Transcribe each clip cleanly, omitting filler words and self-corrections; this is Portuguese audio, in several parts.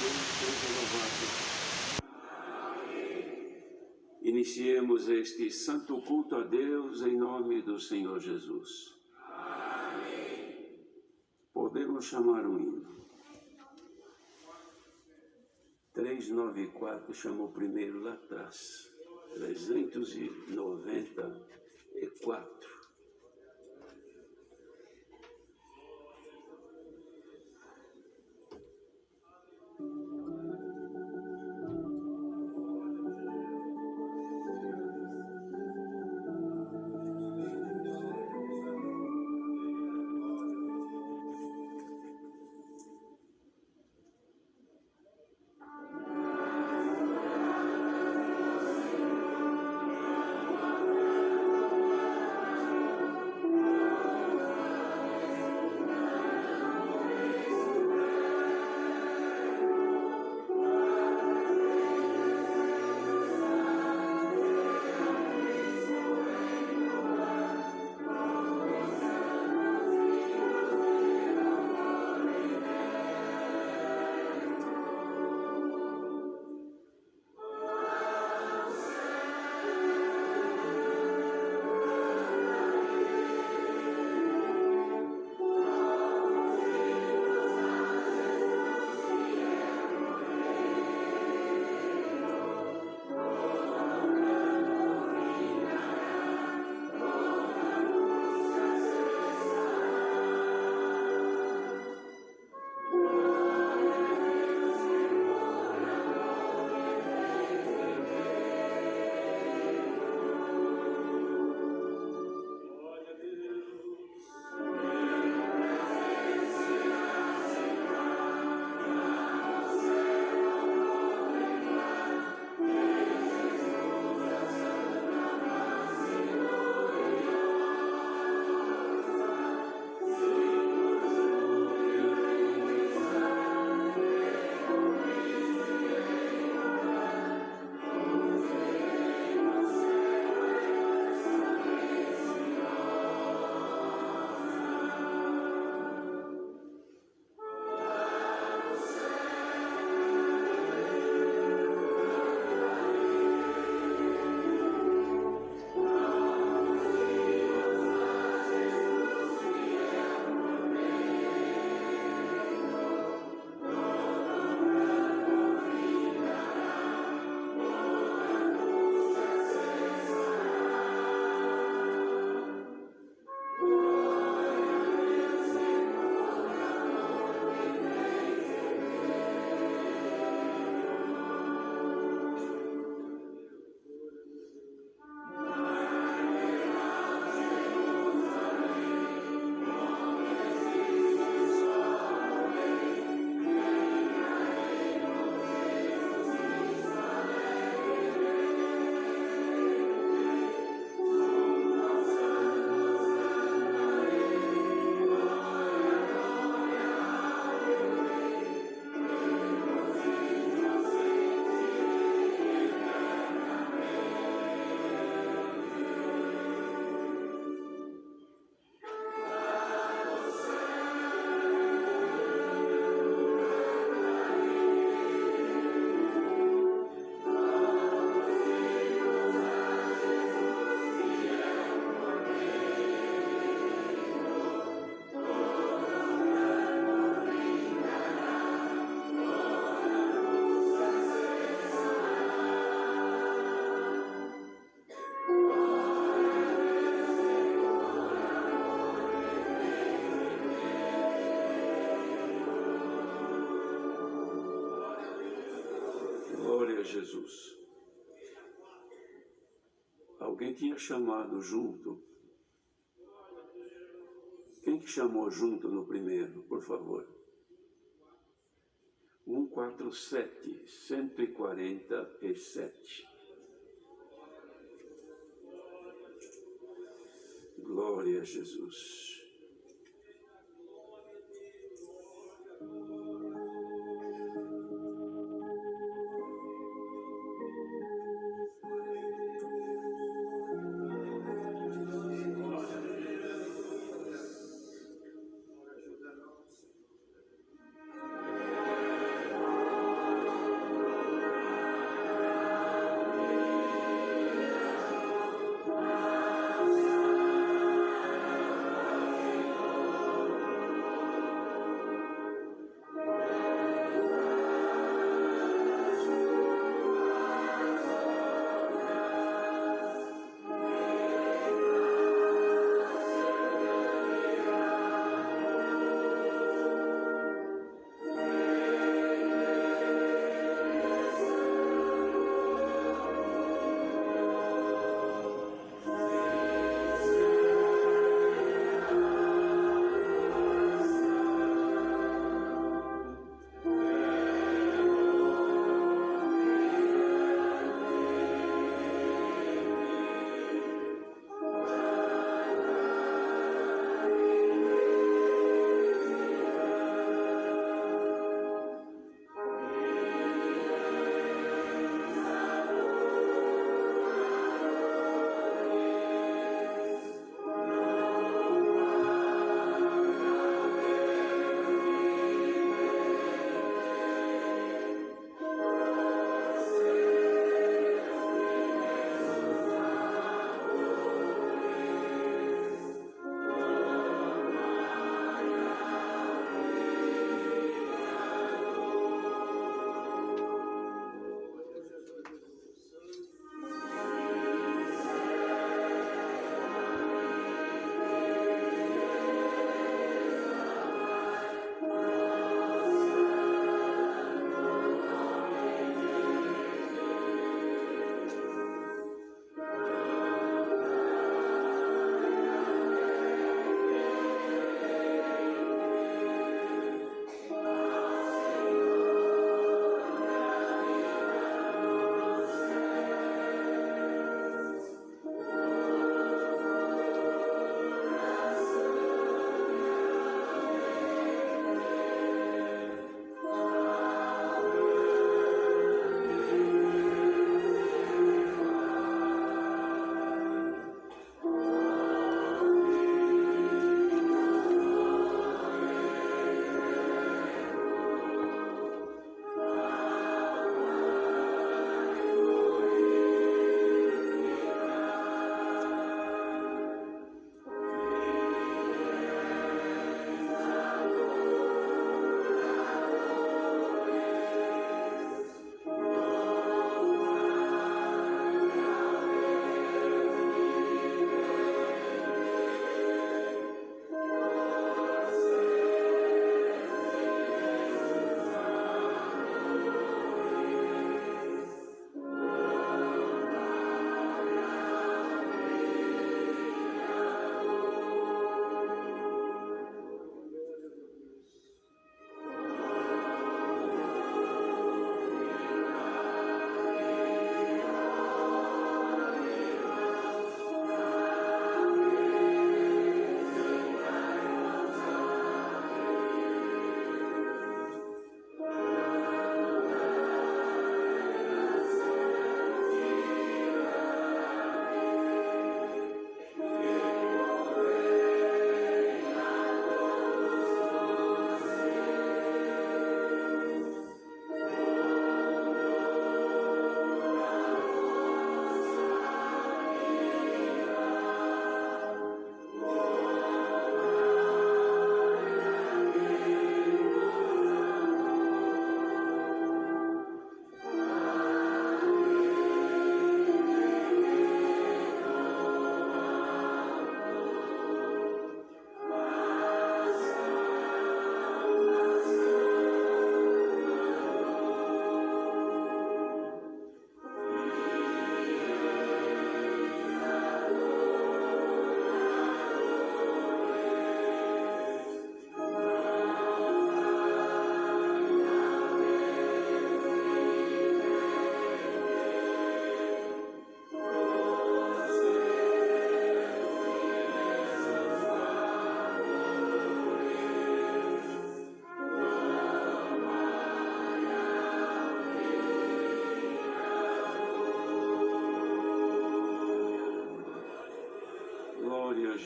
seja louvado. Iniciemos este santo culto a Deus em nome do Senhor Jesus. Amém. Podemos chamar um hino. 394 chamou primeiro lá atrás. 394. Glória a Jesus. Alguém tinha chamado junto? Quem que chamou junto no primeiro, por favor? 147, 147. Glória a Jesus.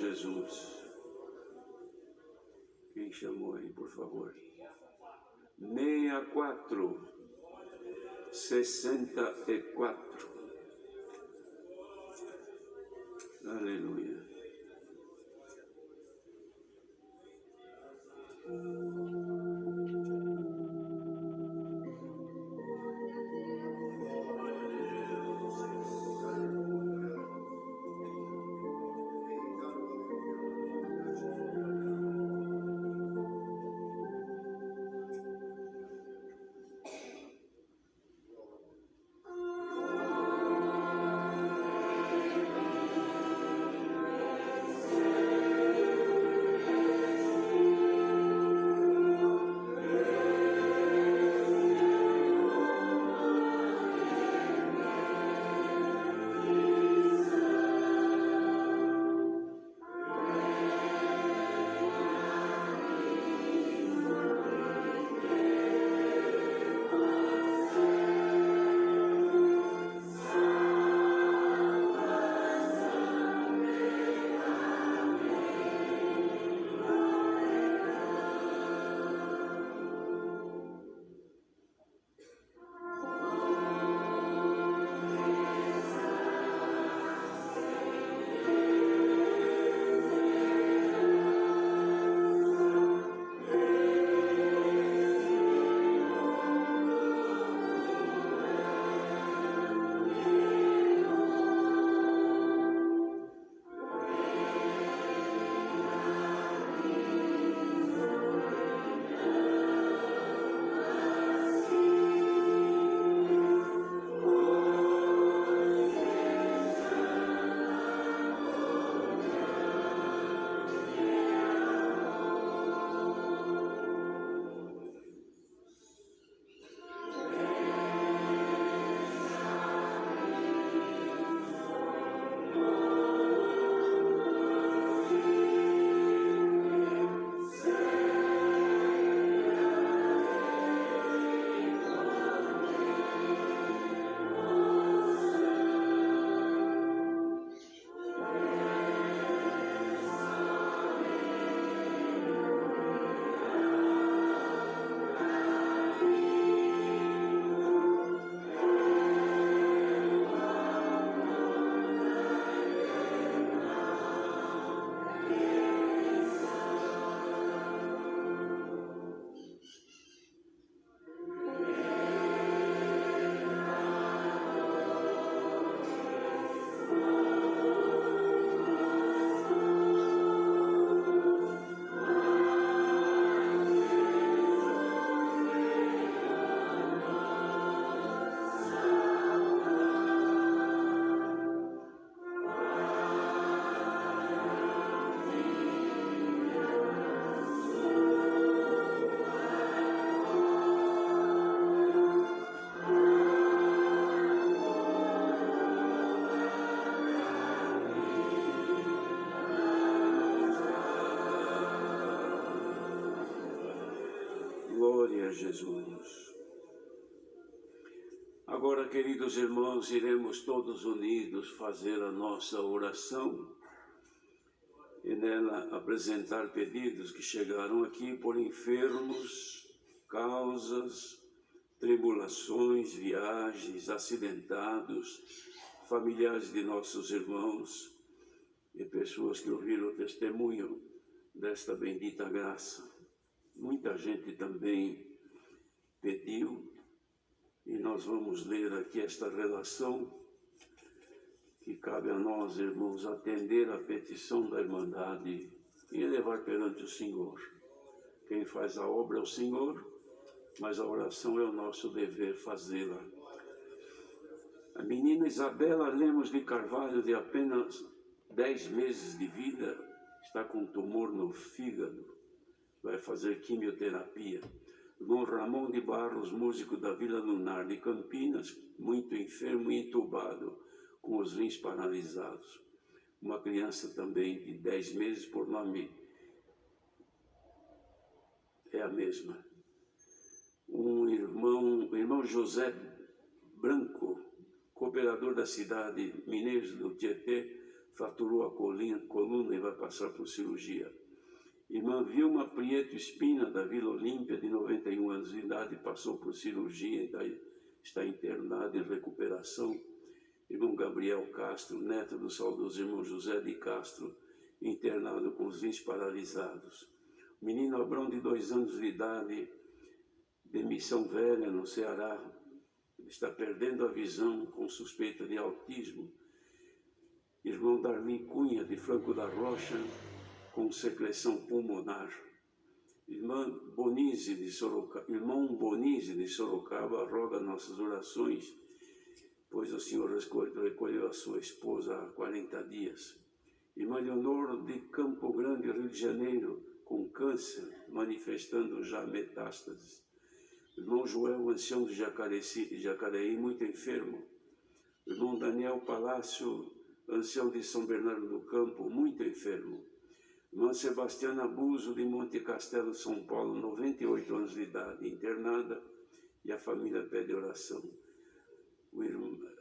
Jesus. Quem chamou aí, por favor? 64. Aleluia. Glória a Jesus. Agora, queridos irmãos, iremos todos unidos fazer a nossa oração e nela apresentar pedidos que chegaram aqui por enfermos, causas, tribulações, viagens, acidentados, familiares de nossos irmãos e pessoas que ouviram o testemunho desta bendita graça. Muita gente também pediu e nós vamos ler aqui esta relação que cabe a nós, irmãos, atender a petição da Irmandade e levar perante o Senhor. Quem faz a obra é o Senhor, mas a oração é o nosso dever fazê-la. A menina Isabela Lemos de Carvalho, de apenas 10 meses de vida, está com tumor no fígado, vai fazer quimioterapia. Irmão Ramon de Barros, músico da Vila Lunar de Campinas, muito enfermo e entubado, com os rins paralisados. Uma criança também de 10 meses, por nome é a mesma. O irmão José Branco, cooperador da cidade Mineiros do Tietê, fraturou a coluna e vai passar por cirurgia. Irmã Vilma Prieto Espina, da Vila Olímpia, de 91 anos de idade, passou por cirurgia, está internada em recuperação. Irmão Gabriel Castro, neto do saudoso irmão José de Castro, internado com os rins paralisados. Menino Abrão, de 2 anos de idade, de Missão Velha, no Ceará, está perdendo a visão com suspeita de autismo. Irmão Darli Cunha, de Franco da Rocha, com secreção pulmonar. Irmão Bonise de Sorocaba roga nossas orações, pois o Senhor recolheu a sua esposa há 40 dias. Irmã Leonor de Campo Grande, Rio de Janeiro, com câncer, manifestando já metástases. Irmão Joel, ancião de Jacareí, muito enfermo. Irmão Daniel Palácio, ancião de São Bernardo do Campo, muito enfermo. Irmã Sebastiana Buzo, de Monte Castelo, São Paulo, 98 anos de idade, internada, e a família pede oração.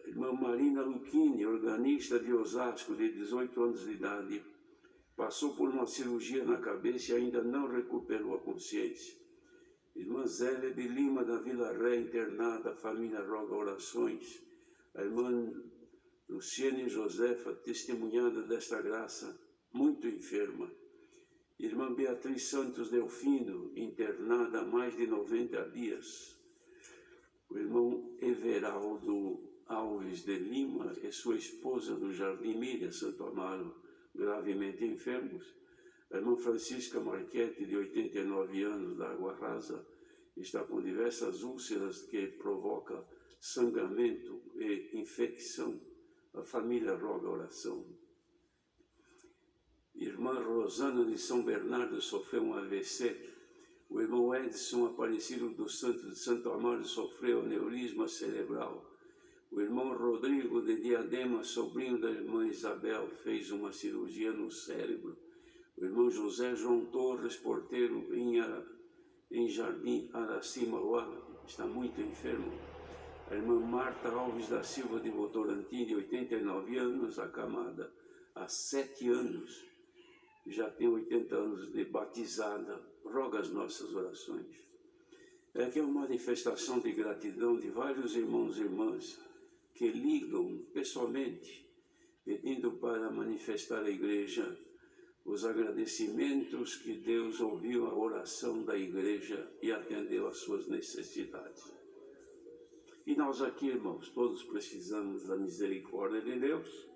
Irmã Marina Luchini, organista de Osasco, de 18 anos de idade, passou por uma cirurgia na cabeça e ainda não recuperou a consciência. Irmã Zélia de Lima, da Vila Ré, internada, a família roga orações. A irmã Luciene Josefa, testemunhada desta graça, muito enferma. Irmã Beatriz Santos Delfino, internada há mais de 90 dias. O irmão Everaldo Alves de Lima e sua esposa do Jardim Milha, Santo Amaro, gravemente enfermos. A irmã Francisca Marchetti, de 89 anos, da Água Rasa, está com diversas úlceras que provocam sangramento e infecção. A família roga oração. Irmã Rosana de São Bernardo sofreu um AVC. O irmão Edson Aparecido dos Santos de Santo Amaro sofreu aneurisma cerebral. O irmão Rodrigo de Diadema, sobrinho da irmã Isabel, fez uma cirurgia no cérebro. O irmão José João Torres, porteiro em Jardim Aracimauá, está muito enfermo. A irmã Marta Alves da Silva de Votorantim, de 89 anos, acamada há 7 anos. Já tem 80 anos de batizada, roga as nossas orações. É que é uma manifestação de gratidão de vários irmãos e irmãs que ligam pessoalmente, pedindo para manifestar à igreja os agradecimentos que Deus ouviu a oração da igreja e atendeu às suas necessidades. E nós aqui, irmãos, todos precisamos da misericórdia de Deus,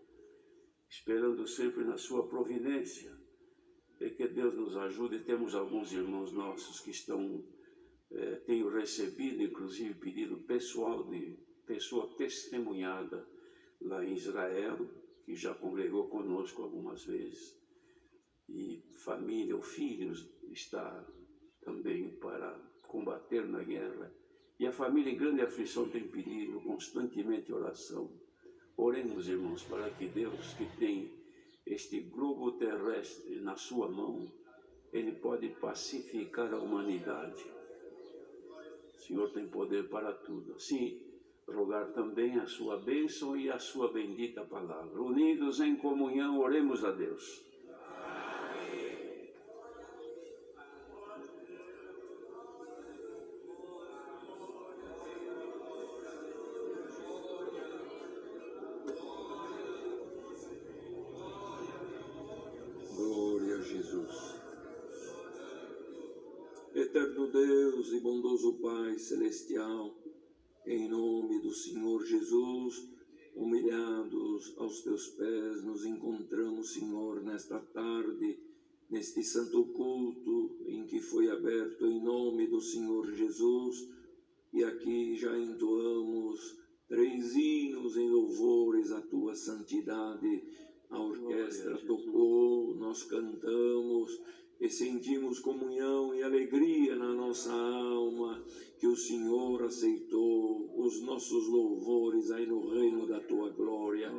esperando sempre na sua providência. E que Deus nos ajude. Temos alguns irmãos nossos que tenho recebido, inclusive, pedido pessoal de pessoa testemunhada lá em Israel, que já congregou conosco algumas vezes. E família ou filhos está também para combater na guerra. E a família em grande aflição tem pedido constantemente oração. Oremos, irmãos, para que Deus, que tem este globo terrestre na sua mão, Ele pode pacificar a humanidade. O Senhor tem poder para tudo. Assim, rogar também a sua bênção e a sua bendita palavra. Unidos em comunhão, oremos a Deus. Eterno Deus e bondoso Pai Celestial, em nome do Senhor Jesus, humilhados aos Teus pés, nos encontramos, Senhor, nesta tarde, neste santo culto em que foi aberto em nome do Senhor Jesus, e aqui já entoamos 3 hinos em louvores à Tua santidade. A orquestra tocou, nós cantamos, e sentimos comunhão e alegria na nossa alma, que o Senhor aceitou os nossos louvores aí no reino da Tua glória.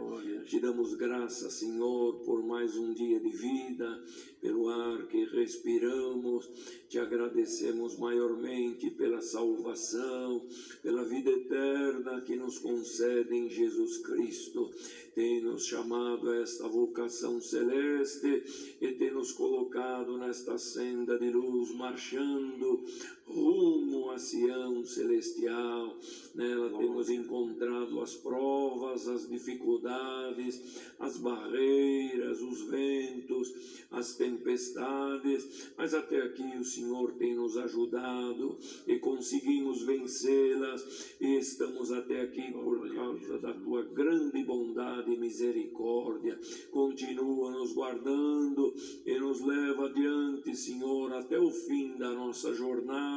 Te damos graça, Senhor, por mais um dia de vida, pelo ar que respiramos. Te agradecemos maiormente pela salvação, pela vida eterna que nos concede em Jesus Cristo. Tem nos chamado a esta vocação celeste e tem nos colocado nesta senda de luz, marchando rumo a Sião celestial. Nela temos encontrado as provas, as dificuldades, as barreiras, os ventos, as tempestades, mas até aqui o Senhor tem nos ajudado e conseguimos vencê-las, e estamos até aqui por causa da Tua grande bondade e misericórdia. Continua nos guardando e nos leva adiante, Senhor, até o fim da nossa jornada,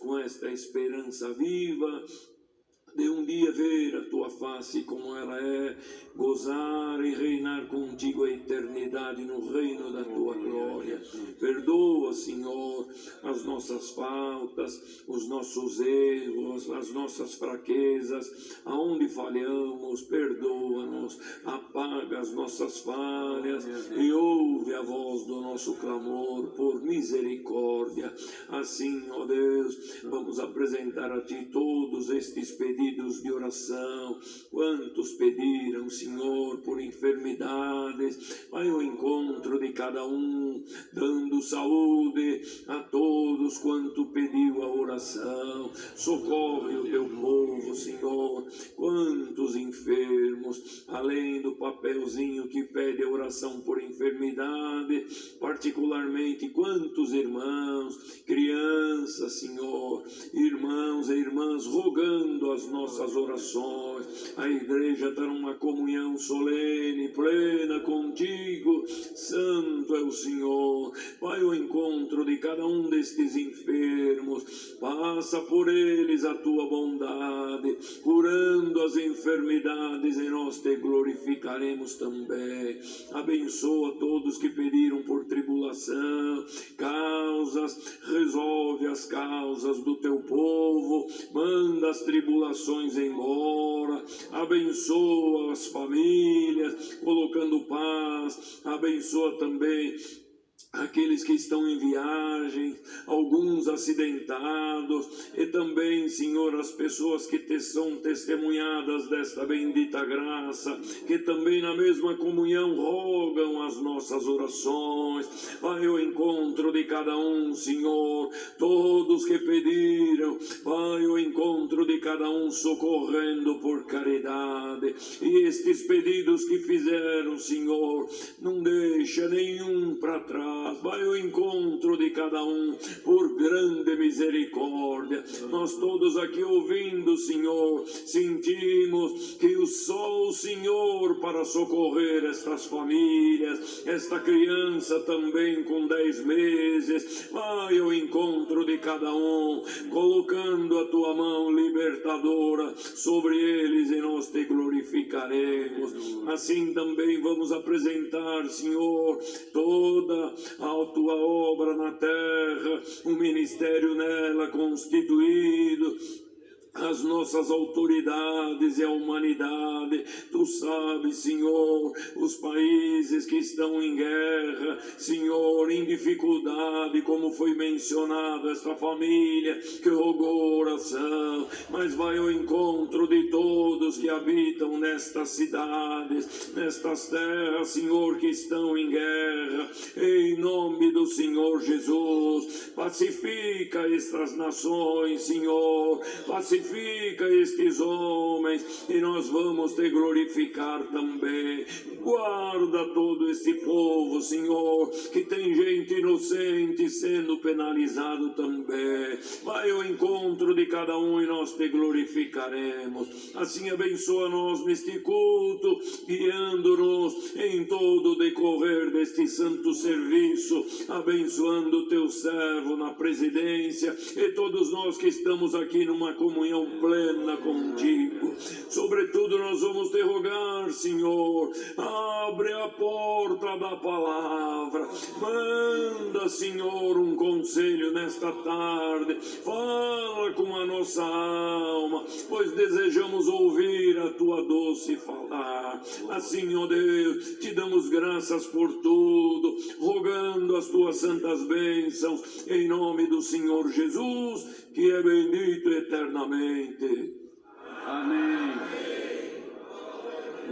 com esta esperança viva de um dia ver a Tua face como ela é, gozar e reinar contigo a eternidade no reino da Tua glória. Perdoa, Senhor, as nossas faltas, os nossos erros, as nossas fraquezas, aonde falhamos, perdoa-nos, apaga as nossas falhas e ouve a voz do nosso clamor por misericórdia. Assim, ó Deus, vamos apresentar a Ti todos estes pedidos de oração. Quantos pediram, Senhor, por enfermidades, vai ao encontro de cada um, dando saúde a todos quanto pediu a oração. Socorre o Teu povo, Senhor. Quantos enfermos, além do papelzinho que pede a oração por enfermidade, particularmente quantos irmãos, crianças, Senhor, irmãos e irmãs rogando as nossas orações. A igreja está numa comunhão solene, plena contigo. Santo é o Senhor. Vai ao encontro de cada um destes enfermos, passa por eles a Tua bondade, curando as enfermidades, e nós Te glorificaremos também. Abençoa todos que pediram por tribulação, causas, resolve as causas do Teu povo, manda as tribulações embora, abençoa as famílias, colocando paz, abençoa também aqueles que estão em viagem, alguns acidentados, e também, Senhor, as pessoas que são testemunhadas desta bendita graça, que também na mesma comunhão rogam as nossas orações. Vai ao encontro de cada um, Senhor, todos que pediram, vai ao encontro de cada um, socorrendo por caridade, e estes pedidos que fizeram, Senhor, não deixa nenhum para trás. Vai ao encontro de cada um por grande misericórdia. Nós todos aqui ouvindo, Senhor, sentimos que só o Senhor para socorrer estas famílias, esta criança também com 10 meses. Vai ao encontro de cada um, colocando a Tua mão libertadora sobre eles, e nós Te glorificaremos. Assim também vamos apresentar, Senhor, toda a Tua obra na terra, o ministério nela constituído, as nossas autoridades e a humanidade. Tu sabes, Senhor, os países que estão em guerra, Senhor, em dificuldade, como foi mencionado, esta família que rogou oração, mas vai ao encontro de todos que habitam nestas cidades, nestas terras, Senhor, que estão em guerra. Em nome do Senhor Jesus, pacifica estas nações, Senhor, pacifica estes homens, e nós vamos Te glorificar também. Guarda todo este povo, Senhor, que tem gente inocente sendo penalizado também. Vai ao encontro de cada um, e nós te glorificaremos. Assim abençoa-nos neste culto, guiando-nos em todo o decorrer deste santo serviço, abençoando o teu servo na presidência e todos nós que estamos aqui numa comunhão plena contigo. Sobretudo nós vamos te rogar, Senhor, abre a porta da palavra, manda, Senhor, um conselho nesta tarde, fala com a nossa alma, pois desejamos ouvir a tua doce falar. Assim, ó Deus, te damos graças por tudo, rogando as tuas santas bênçãos, em nome do Senhor Jesus, que é bendito eternamente. Amém.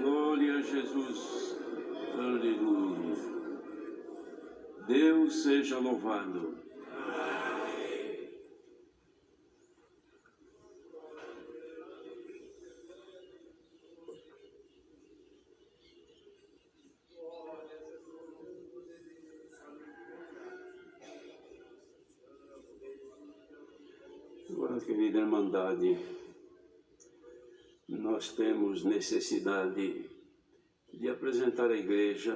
Glória a Jesus. Aleluia. Deus seja louvado. Agora, querida irmandade, nós temos necessidade de apresentar à igreja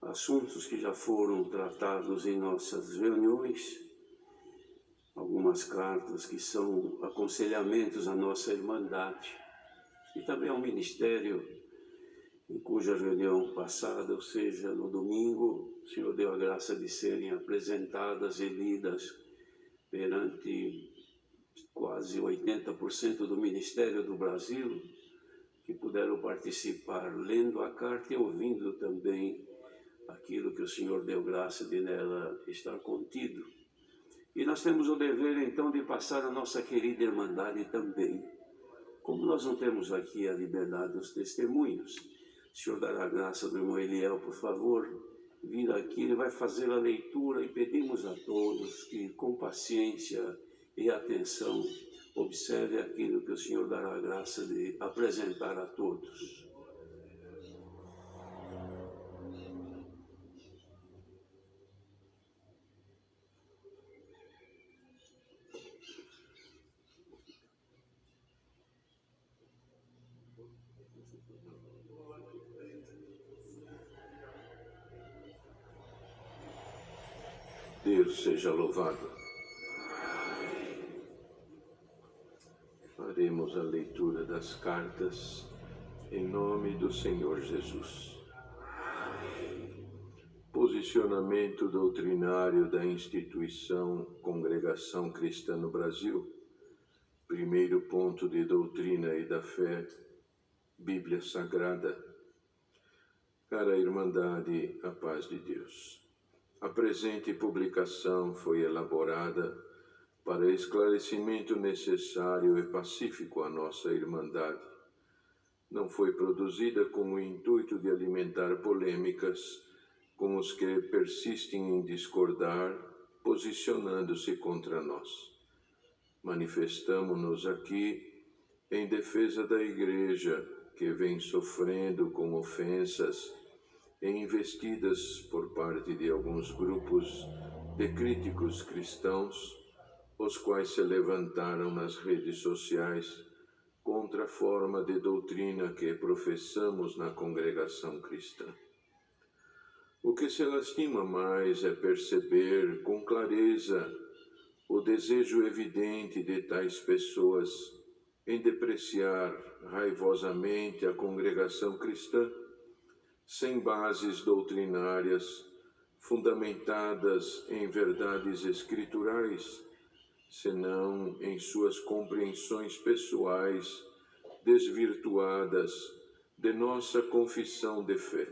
assuntos que já foram tratados em nossas reuniões, algumas cartas que são aconselhamentos à nossa irmandade, e também ao ministério, em cuja reunião passada, ou seja, no domingo, o Senhor deu a graça de serem apresentadas e lidas perante quase 80% do ministério do Brasil, que puderam participar lendo a carta e ouvindo também aquilo que o Senhor deu graça de nela estar contido. E nós temos o dever então de passar a nossa querida irmandade também. Como nós não temos aqui a liberdade dos testemunhos, o Senhor dará a graça do irmão Eliel, por favor, vir aqui, ele vai fazer a leitura e pedimos a todos que com paciência e atenção observe aquilo que o Senhor dará a graça de apresentar a todos. Deus seja louvado. Faremos a leitura das cartas em nome do Senhor Jesus. Posicionamento doutrinário da instituição Congregação Cristã no Brasil. Primeiro ponto de doutrina e da fé, Bíblia Sagrada. Cara Irmandade, a paz de Deus. A presente publicação foi elaborada para esclarecimento necessário e pacífico à nossa Irmandade. Não foi produzida com o intuito de alimentar polêmicas com os que persistem em discordar, posicionando-se contra nós. Manifestamo-nos aqui em defesa da Igreja, que vem sofrendo com ofensas e investidas por parte de alguns grupos de críticos cristãos, os quais se levantaram nas redes sociais contra a forma de doutrina que professamos na congregação cristã. O que se lastima mais é perceber com clareza o desejo evidente de tais pessoas em depreciar raivosamente a congregação cristã, sem bases doutrinárias fundamentadas em verdades escriturais, senão em suas compreensões pessoais desvirtuadas de nossa confissão de fé.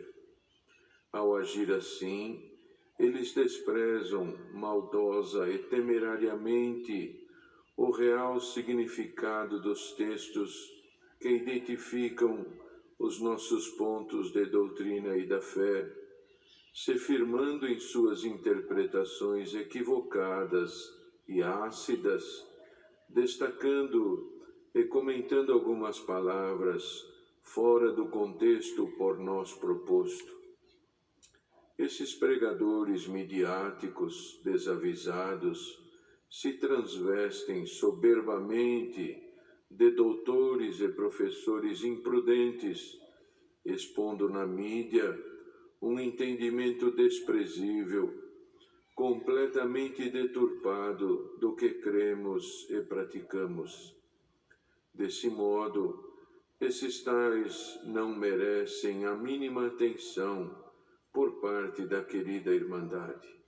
Ao agir assim, eles desprezam maldosa e temerariamente o real significado dos textos que identificam os nossos pontos de doutrina e da fé, se firmando em suas interpretações equivocadas e ácidas, destacando e comentando algumas palavras fora do contexto por nós proposto. Esses pregadores midiáticos desavisados se transvestem soberbamente de doutores e professores imprudentes, expondo na mídia um entendimento desprezível, completamente deturpado do que cremos e praticamos. Desse modo, esses tais não merecem a mínima atenção por parte da querida Irmandade.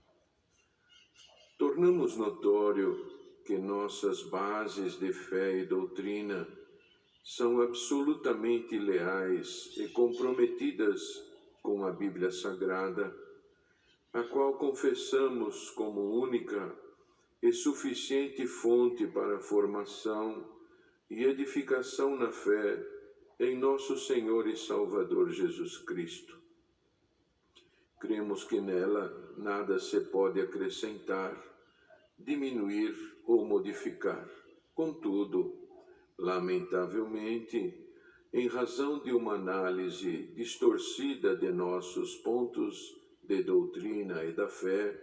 Tornamos notório que nossas bases de fé e doutrina são absolutamente leais e comprometidas com a Bíblia Sagrada, a qual confessamos como única e suficiente fonte para a formação e edificação na fé em nosso Senhor e Salvador Jesus Cristo. Cremos que nela nada se pode acrescentar, diminuir ou modificar. Contudo, lamentavelmente, em razão de uma análise distorcida de nossos pontos de doutrina e da fé,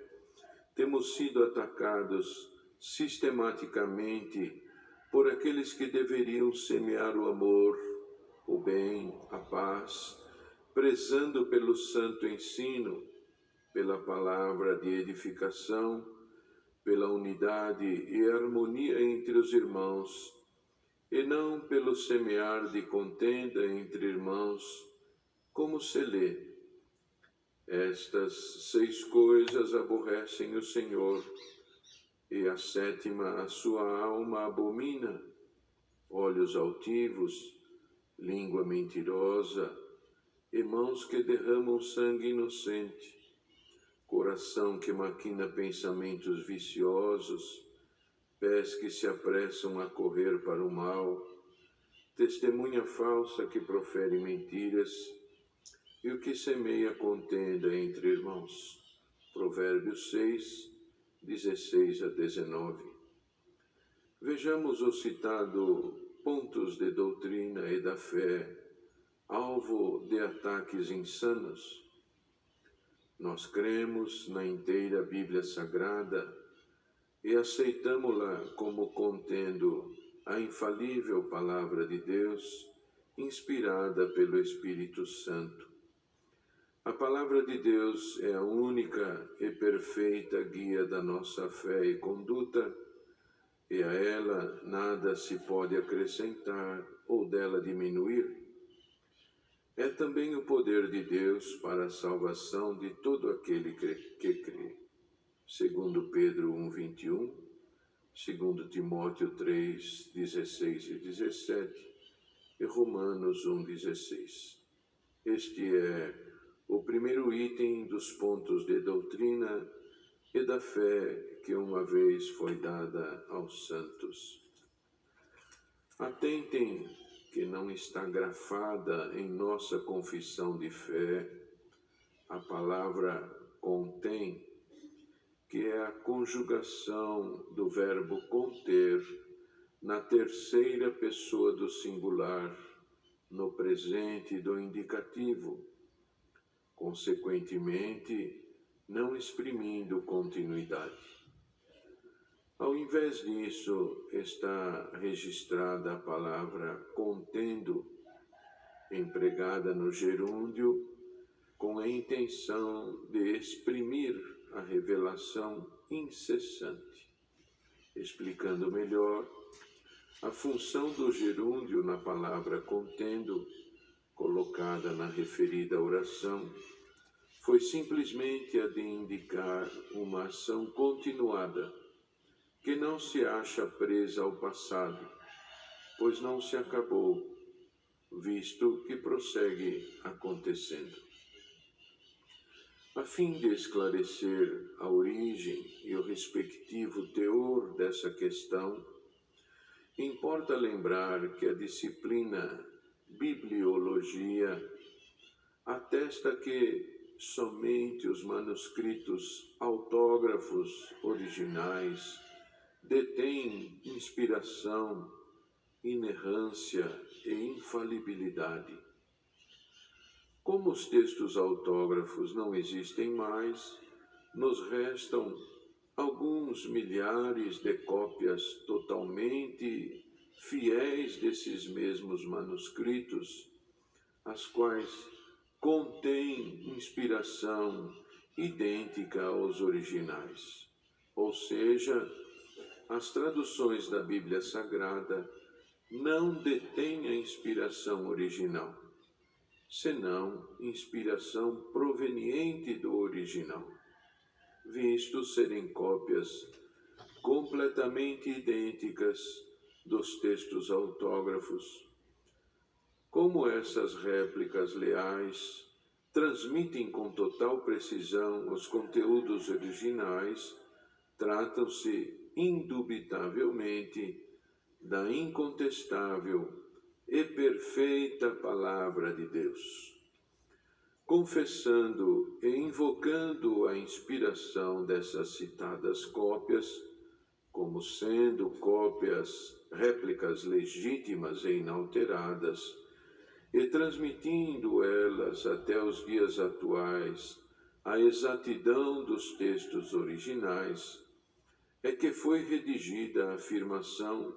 temos sido atacados sistematicamente por aqueles que deveriam semear o amor, o bem, a paz, prezando pelo santo ensino, pela palavra de edificação, pela unidade e harmonia entre os irmãos, e não pelo semear de contenda entre irmãos, como se lê: estas 6 coisas aborrecem o Senhor, e a 7ª a sua alma abomina: olhos altivos, língua mentirosa, e mãos que derramam sangue inocente, coração que maquina pensamentos viciosos, pés que se apressam a correr para o mal, testemunha falsa que profere mentiras, e o que semeia contenda entre irmãos. Provérbios 6, 16 a 19. Vejamos os citados pontos de doutrina e da fé, alvo de ataques insanos. Nós cremos na inteira Bíblia Sagrada e aceitamo-la como contendo a infalível Palavra de Deus, inspirada pelo Espírito Santo. A Palavra de Deus é a única e perfeita guia da nossa fé e conduta, e a ela nada se pode acrescentar ou dela diminuir. É também o poder de Deus para a salvação de todo aquele que crê. Segundo Pedro 1:21, segundo Timóteo 3:16 e 17 e Romanos 1:16. Este é o primeiro item dos pontos de doutrina e da fé que uma vez foi dada aos santos. Atentem que não está grafada em nossa confissão de fé a palavra contém, que é a conjugação do verbo conter na terceira pessoa do singular, no presente do indicativo, consequentemente, não exprimindo continuidade. Ao invés disso, está registrada a palavra contendo, empregada no gerúndio, com a intenção de exprimir a revelação incessante. Explicando melhor, a função do gerúndio na palavra contendo, colocada na referida oração, foi simplesmente a de indicar uma ação continuada, que não se acha presa ao passado, pois não se acabou, visto que prossegue acontecendo. A fim de esclarecer a origem e o respectivo teor dessa questão, importa lembrar que a disciplina bibliologia atesta que somente os manuscritos autógrafos originais detêm inspiração, inerrância e infalibilidade. Como os textos autógrafos não existem mais, nos restam alguns milhares de cópias totalmente fiéis desses mesmos manuscritos, as quais contêm inspiração idêntica aos originais, ou seja, as traduções da Bíblia Sagrada não detêm a inspiração original, senão inspiração proveniente do original, visto serem cópias completamente idênticas dos textos autógrafos. Como essas réplicas leais transmitem com total precisão os conteúdos originais, tratam-se indubitavelmente da incontestável e perfeita Palavra de Deus. Confessando e invocando a inspiração dessas citadas cópias, como sendo cópias, réplicas legítimas e inalteradas, e transmitindo elas até os dias atuais a exatidão dos textos originais, é que foi redigida a afirmação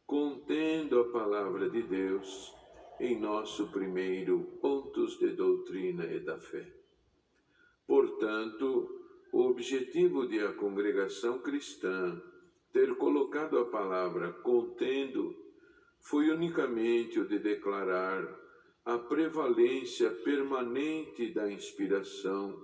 contendo a Palavra de Deus em nosso primeiro Pontos de Doutrina e da Fé. Portanto, o objetivo de a congregação cristã ter colocado a palavra contendo foi unicamente o de declarar a prevalência permanente da inspiração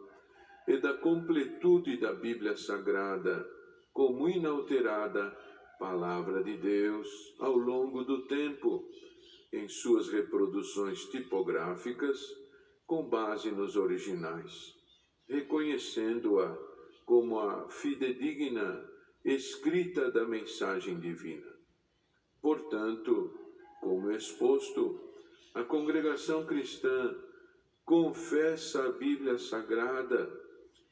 e da completude da Bíblia Sagrada como inalterada Palavra de Deus ao longo do tempo, em suas reproduções tipográficas com base nos originais, reconhecendo-a como a fidedigna escrita da mensagem divina. Portanto, como exposto, a congregação cristã confessa a Bíblia Sagrada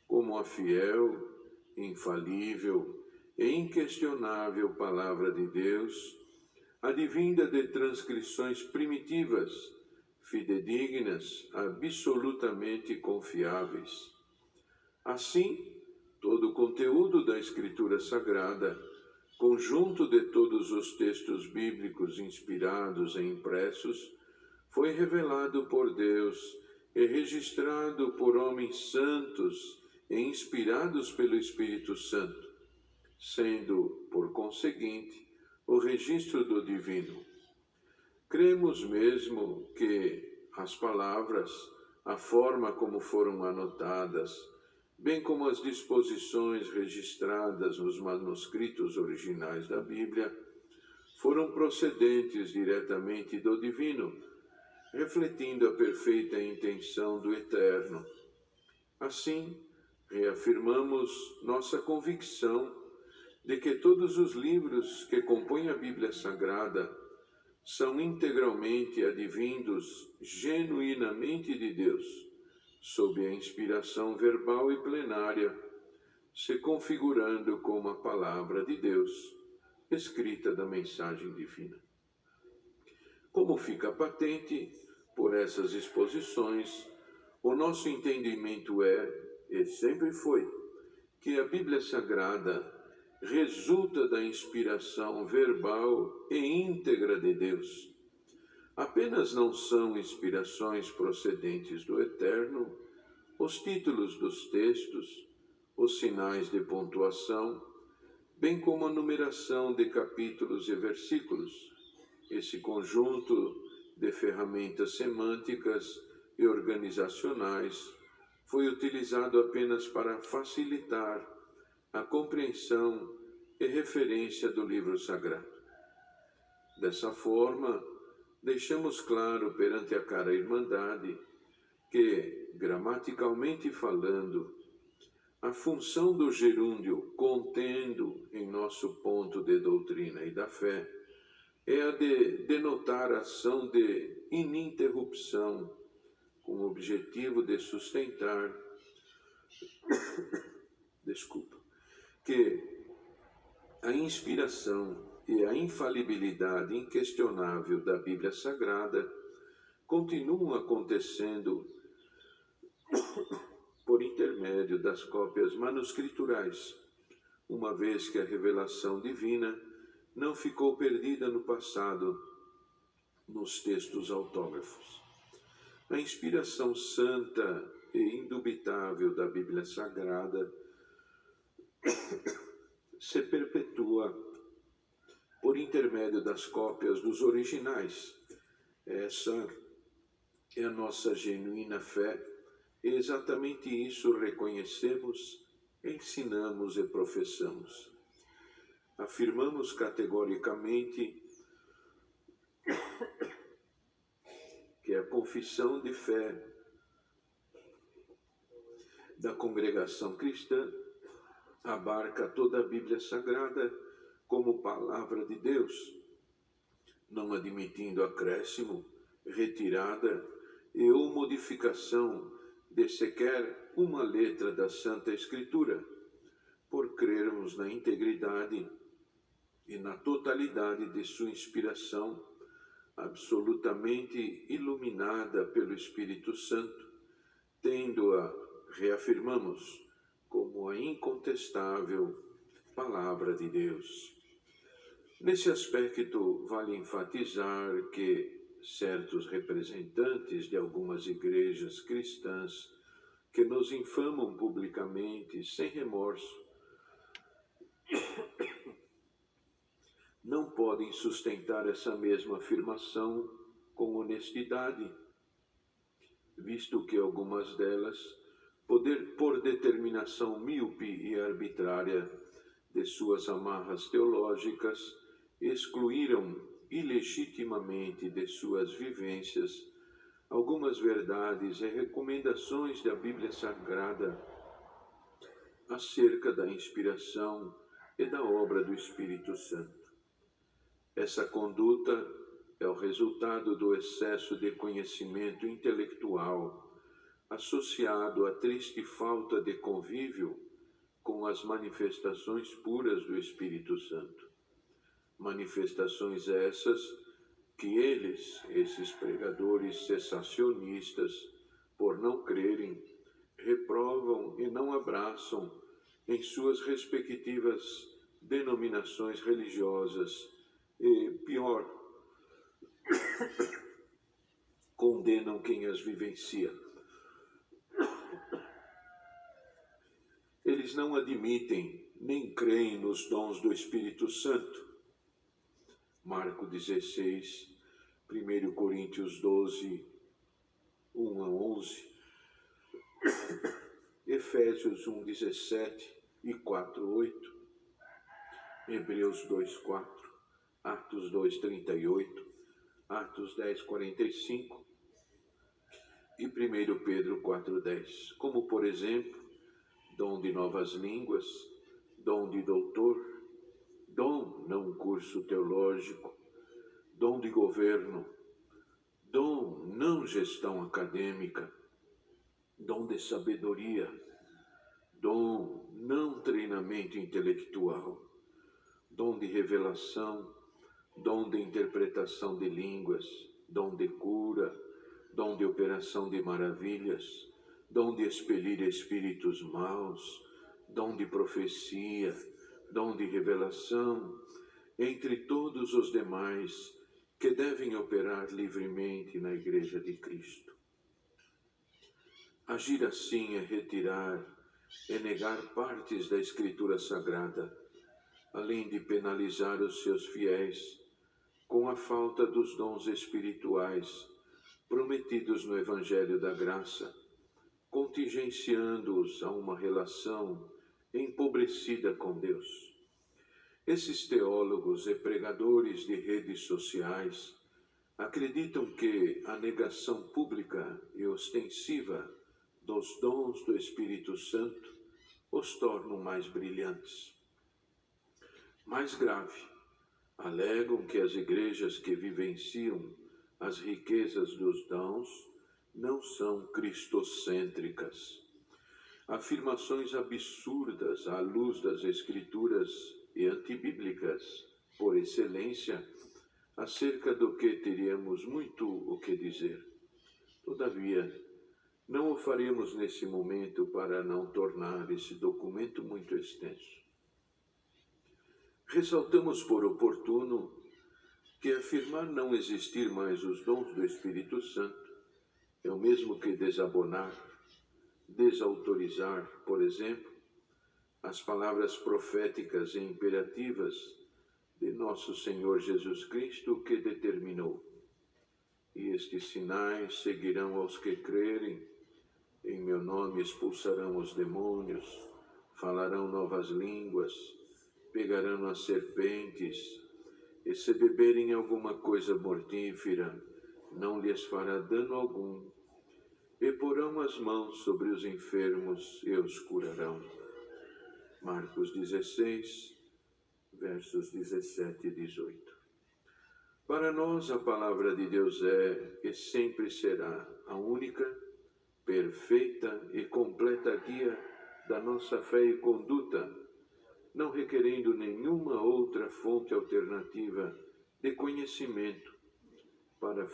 como a fiel, infalível e inquestionável Palavra de Deus, advinda de transcrições primitivas, fidedignas, absolutamente confiáveis. Assim, todo o conteúdo da Escritura Sagrada, conjunto de todos os textos bíblicos inspirados e impressos, foi revelado por Deus e registrado por homens santos e inspirados pelo Espírito Santo, sendo, por conseguinte, o registro do divino. Cremos mesmo que as palavras, a forma como foram anotadas, bem como as disposições registradas nos manuscritos originais da Bíblia, foram procedentes diretamente do divino, refletindo a perfeita intenção do Eterno. Assim, reafirmamos nossa convicção de que todos os livros que compõem a Bíblia Sagrada são integralmente advindos genuinamente de Deus, sob a inspiração verbal e plenária, se configurando como a Palavra de Deus, escrita da mensagem divina. Como fica patente por essas exposições, o nosso entendimento e sempre foi, que a Bíblia Sagrada resulta da inspiração verbal e íntegra de Deus. Apenas não são inspirações procedentes do Eterno os títulos dos textos, os sinais de pontuação, bem como a numeração de capítulos e versículos. Esse conjunto de ferramentas semânticas e organizacionais foi utilizado apenas para facilitar a compreensão e referência do livro sagrado. Dessa forma, deixamos claro perante a cara irmandade que, gramaticalmente falando, a função do gerúndio contendo em nosso ponto de doutrina e da fé é a de denotar ação de ininterrupção, com o objetivo de sustentar que a inspiração e a infalibilidade inquestionável da Bíblia Sagrada continuam acontecendo por intermédio das cópias manuscriturais, uma vez que a revelação divina não ficou perdida no passado nos textos autógrafos. A inspiração santa e indubitável da Bíblia Sagrada se perpetua por intermédio das cópias dos originais. Essa é a nossa genuína fé, e exatamente isso reconhecemos, ensinamos e professamos. Afirmamos categoricamente que a confissão de fé da congregação cristã abarca toda a Bíblia Sagrada como palavra de Deus, não admitindo acréscimo, retirada e ou modificação de sequer uma letra da Santa Escritura, por crermos na integridade e na totalidade de sua inspiração, absolutamente iluminada pelo Espírito Santo, tendo-a, reafirmamos, como a incontestável Palavra de Deus. Nesse aspecto, vale enfatizar que certos representantes de algumas igrejas cristãs que nos infamam publicamente, sem remorso, não podem sustentar essa mesma afirmação com honestidade, visto que algumas delas, por determinação míope e arbitrária de suas amarras teológicas, excluíram ilegitimamente de suas vivências algumas verdades e recomendações da Bíblia Sagrada acerca da inspiração e da obra do Espírito Santo. Essa conduta é o resultado do excesso de conhecimento intelectual associado à triste falta de convívio com as manifestações puras do Espírito Santo. Manifestações essas que esses pregadores cessacionistas, por não crerem, reprovam e não abraçam em suas respectivas denominações religiosas e, pior, condenam quem as vivencia. Eles não admitem nem creem nos dons do Espírito Santo. Marcos 16, 1 Coríntios 12, 1 a 11, Efésios 1, 17 e 4, 8, Hebreus 2, 4, Atos 2, 38, Atos 10, 45 e 1 Pedro 4, 10, como, por exemplo, dom de novas línguas, dom de doutor, dom não curso teológico, dom de governo, dom não gestão acadêmica, dom de sabedoria, dom não treinamento intelectual, dom de revelação, dom de interpretação de línguas, dom de cura, dom de operação de maravilhas, dom de expelir espíritos maus, dom de profecia, dom de revelação, entre todos os demais que devem operar livremente na Igreja de Cristo. Agir assim é retirar e negar partes da Escritura Sagrada, além de penalizar os seus fiéis com a falta dos dons espirituais prometidos no Evangelho da Graça, contingenciando-os a uma relação empobrecida com Deus. Esses teólogos e pregadores de redes sociais acreditam que a negação pública e ostensiva dos dons do Espírito Santo os tornam mais brilhantes. Mais grave, alegam que as igrejas que vivenciam as riquezas dos dons não são cristocêntricas. Afirmações absurdas à luz das Escrituras e antibíblicas, por excelência, acerca do que teríamos muito o que dizer. Todavia, não o faremos nesse momento para não tornar esse documento muito extenso. Ressaltamos por oportuno que afirmar não existir mais os dons do Espírito Santo é o mesmo que desabonar, desautorizar, por exemplo, as palavras proféticas e imperativas de nosso Senhor Jesus Cristo, que determinou: e estes sinais seguirão aos que crerem, em meu nome expulsarão os demônios, falarão novas línguas, pegarão as serpentes, e se beberem alguma coisa mortífera, não lhes fará dano algum, e porão as mãos sobre os enfermos e os curarão. Marcos 16, versos 17 e 18. Para nós, a palavra de Deus é e sempre será a única, perfeita e completa guia da nossa fé e conduta, não requerendo nenhuma outra fonte alternativa de conhecimento para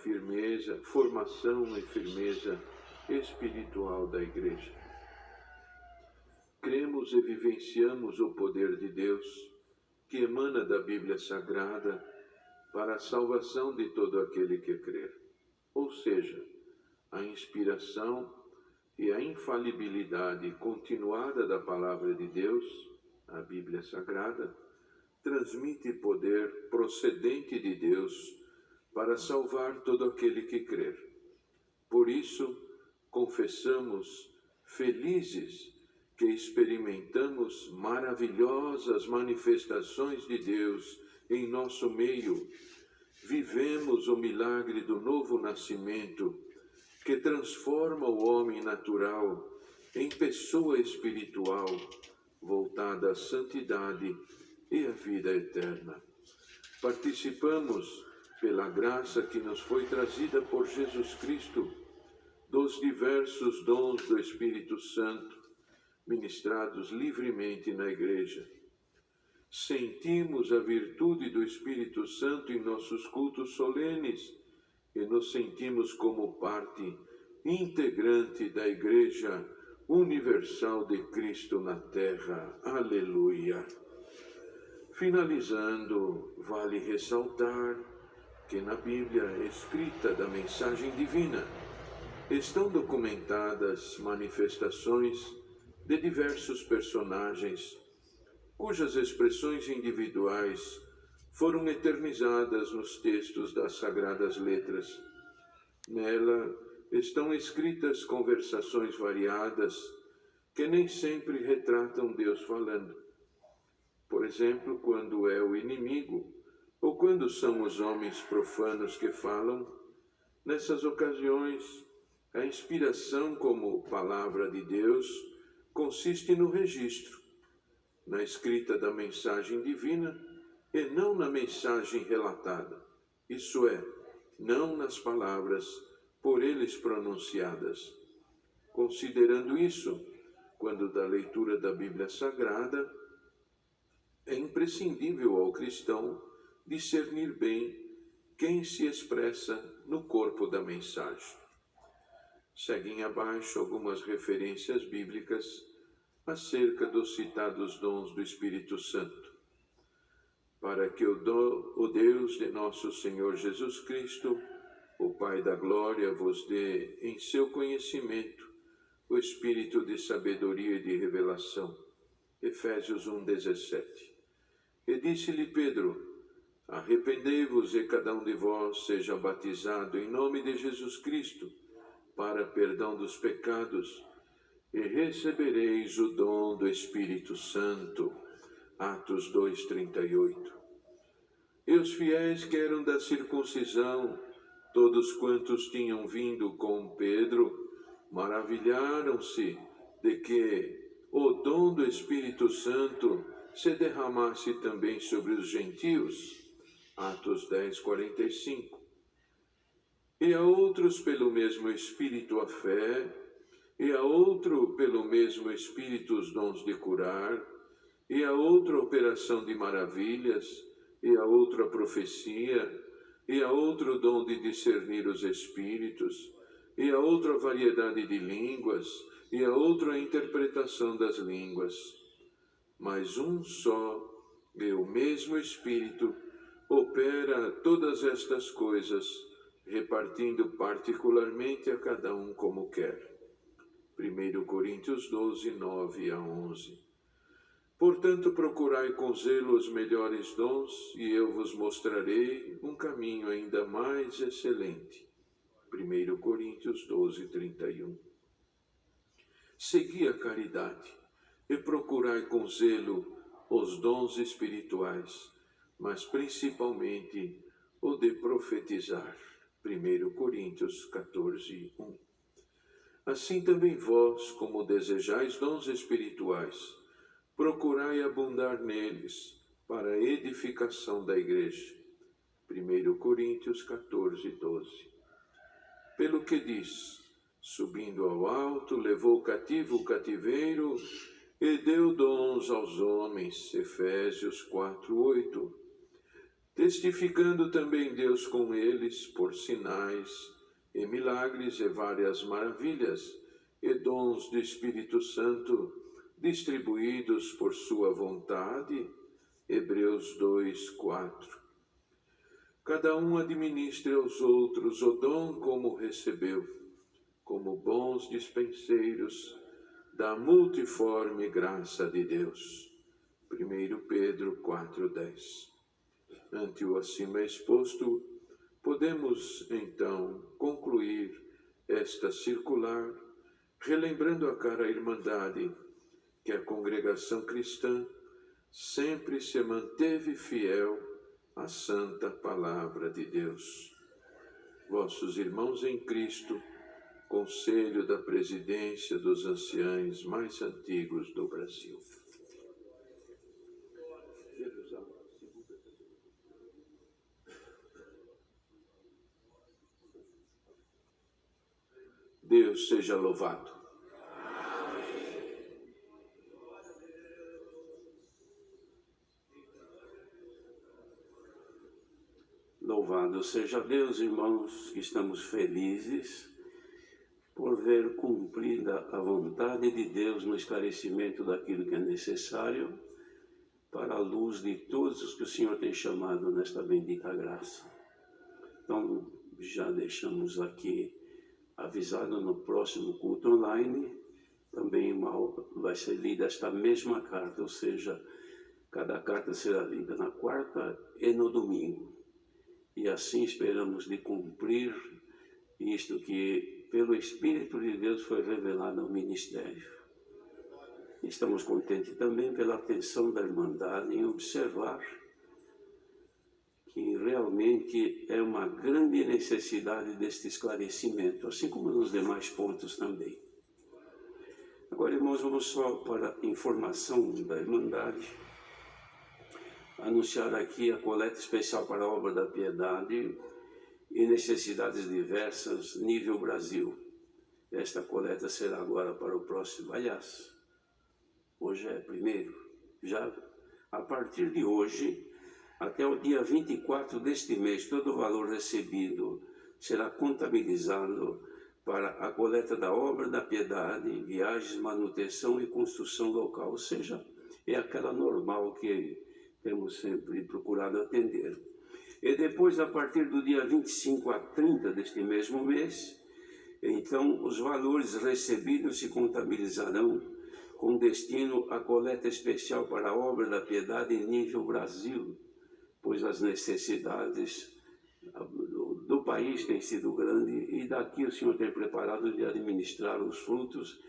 formação e firmeza espiritual da Igreja. Cremos e vivenciamos o poder de Deus que emana da Bíblia Sagrada para a salvação de todo aquele que crer. Ou seja, a inspiração e a infalibilidade continuada da Palavra de Deus, a Bíblia Sagrada, transmite poder procedente de Deus para salvar todo aquele que crer. Por isso, confessamos felizes que experimentamos maravilhosas manifestações de Deus em nosso meio. Vivemos o milagre do novo nascimento, que transforma o homem natural em pessoa espiritual, voltada à santidade e à vida eterna. Participamos, pela graça que nos foi trazida por Jesus Cristo, dos diversos dons do Espírito Santo, ministrados livremente na Igreja. Sentimos a virtude do Espírito Santo em nossos cultos solenes e nos sentimos como parte integrante da Igreja Universal de Cristo na Terra. Aleluia! Finalizando, vale ressaltar que na Bíblia escrita da mensagem divina estão documentadas manifestações de diversos personagens, cujas expressões individuais foram eternizadas nos textos das Sagradas Letras. Nela estão escritas conversações variadas que nem sempre retratam Deus falando. Por exemplo, quando é o inimigo ou quando são os homens profanos que falam, nessas ocasiões, a inspiração como palavra de Deus consiste no registro, na escrita da mensagem divina e não na mensagem relatada, isso é, não nas palavras por eles pronunciadas. Considerando isso, quando da leitura da Bíblia Sagrada, é imprescindível ao cristão discernir bem quem se expressa no corpo da mensagem. Seguem abaixo algumas referências bíblicas acerca dos citados dons do Espírito Santo. Para que o Deus de nosso Senhor Jesus Cristo, o Pai da Glória, vos dê em seu conhecimento o espírito de sabedoria e de revelação. Efésios 1:17. E disse-lhe Pedro: arrependei-vos e cada um de vós seja batizado em nome de Jesus Cristo, para perdão dos pecados, e recebereis o dom do Espírito Santo. Atos 2:38. E os fiéis que eram da circuncisão, todos quantos tinham vindo com Pedro, maravilharam-se de que o dom do Espírito Santo se derramasse também sobre os gentios. Atos 10:45. E a outros pelo mesmo Espírito a fé, e a outro pelo mesmo Espírito os dons de curar, e a outra operação de maravilhas, e a outra profecia, e a outro dom de discernir os espíritos, e a outra variedade de línguas, e a outra interpretação das línguas. Mas um só E o mesmo Espírito opera todas estas coisas, repartindo particularmente a cada um como quer. 1 Coríntios 12, 9 a 11. Portanto, procurai com zelo os melhores dons, e eu vos mostrarei um caminho ainda mais excelente. 1 Coríntios 12, 31. Segui a caridade e procurai com zelo os dons espirituais, mas principalmente o de profetizar. 1 Coríntios 14, 1. Assim também vós, como desejais dons espirituais, procurai abundar neles para a edificação da igreja. 1 Coríntios 14, 12. Pelo que diz, subindo ao alto, levou cativo o cativeiro e deu dons aos homens. Efésios 4, 8. Testificando também Deus com eles por sinais e milagres e várias maravilhas e dons do Espírito Santo distribuídos por sua vontade. Hebreus 2, 4. Cada um administre aos outros o dom como recebeu, como bons dispenseiros da multiforme graça de Deus. 1 Pedro 4:10. Ante o acima exposto, podemos então concluir esta circular, relembrando a cara irmandade que a congregação cristã sempre se manteve fiel à santa palavra de Deus. Vossos irmãos em Cristo, Conselho da Presidência dos Anciães mais antigos do Brasil. Deus seja louvado. Louvado seja Deus, irmãos, que estamos felizes por ver cumprida a vontade de Deus no esclarecimento daquilo que é necessário para a luz de todos os que o Senhor tem chamado nesta bendita graça. Então, já deixamos aqui avisado no próximo culto online, também vai ser lida esta mesma carta, ou seja, cada carta será lida na quarta e no domingo. E assim esperamos de cumprir isto que pelo Espírito de Deus foi revelado ao ministério. Estamos contentes também pela atenção da Irmandade em observar que realmente é uma grande necessidade deste esclarecimento, assim como nos demais pontos também. Agora, irmãos, vamos só para a informação da Irmandade, anunciar aqui a coleta especial para a obra da piedade e necessidades diversas, nível Brasil. Esta coleta será agora para o próximo, aliás, hoje é 1º, já a partir de hoje, até o dia 24 deste mês, todo o valor recebido será contabilizado para a coleta da obra da piedade, viagens, manutenção e construção local, ou seja, é aquela normal que temos sempre procurado atender. E depois, a partir do dia 25 a 30 deste mesmo mês, então os valores recebidos se contabilizarão com destino à coleta especial para a obra da piedade em nível Brasil, pois as necessidades do país têm sido grandes e daqui o Senhor tem preparado de administrar os frutos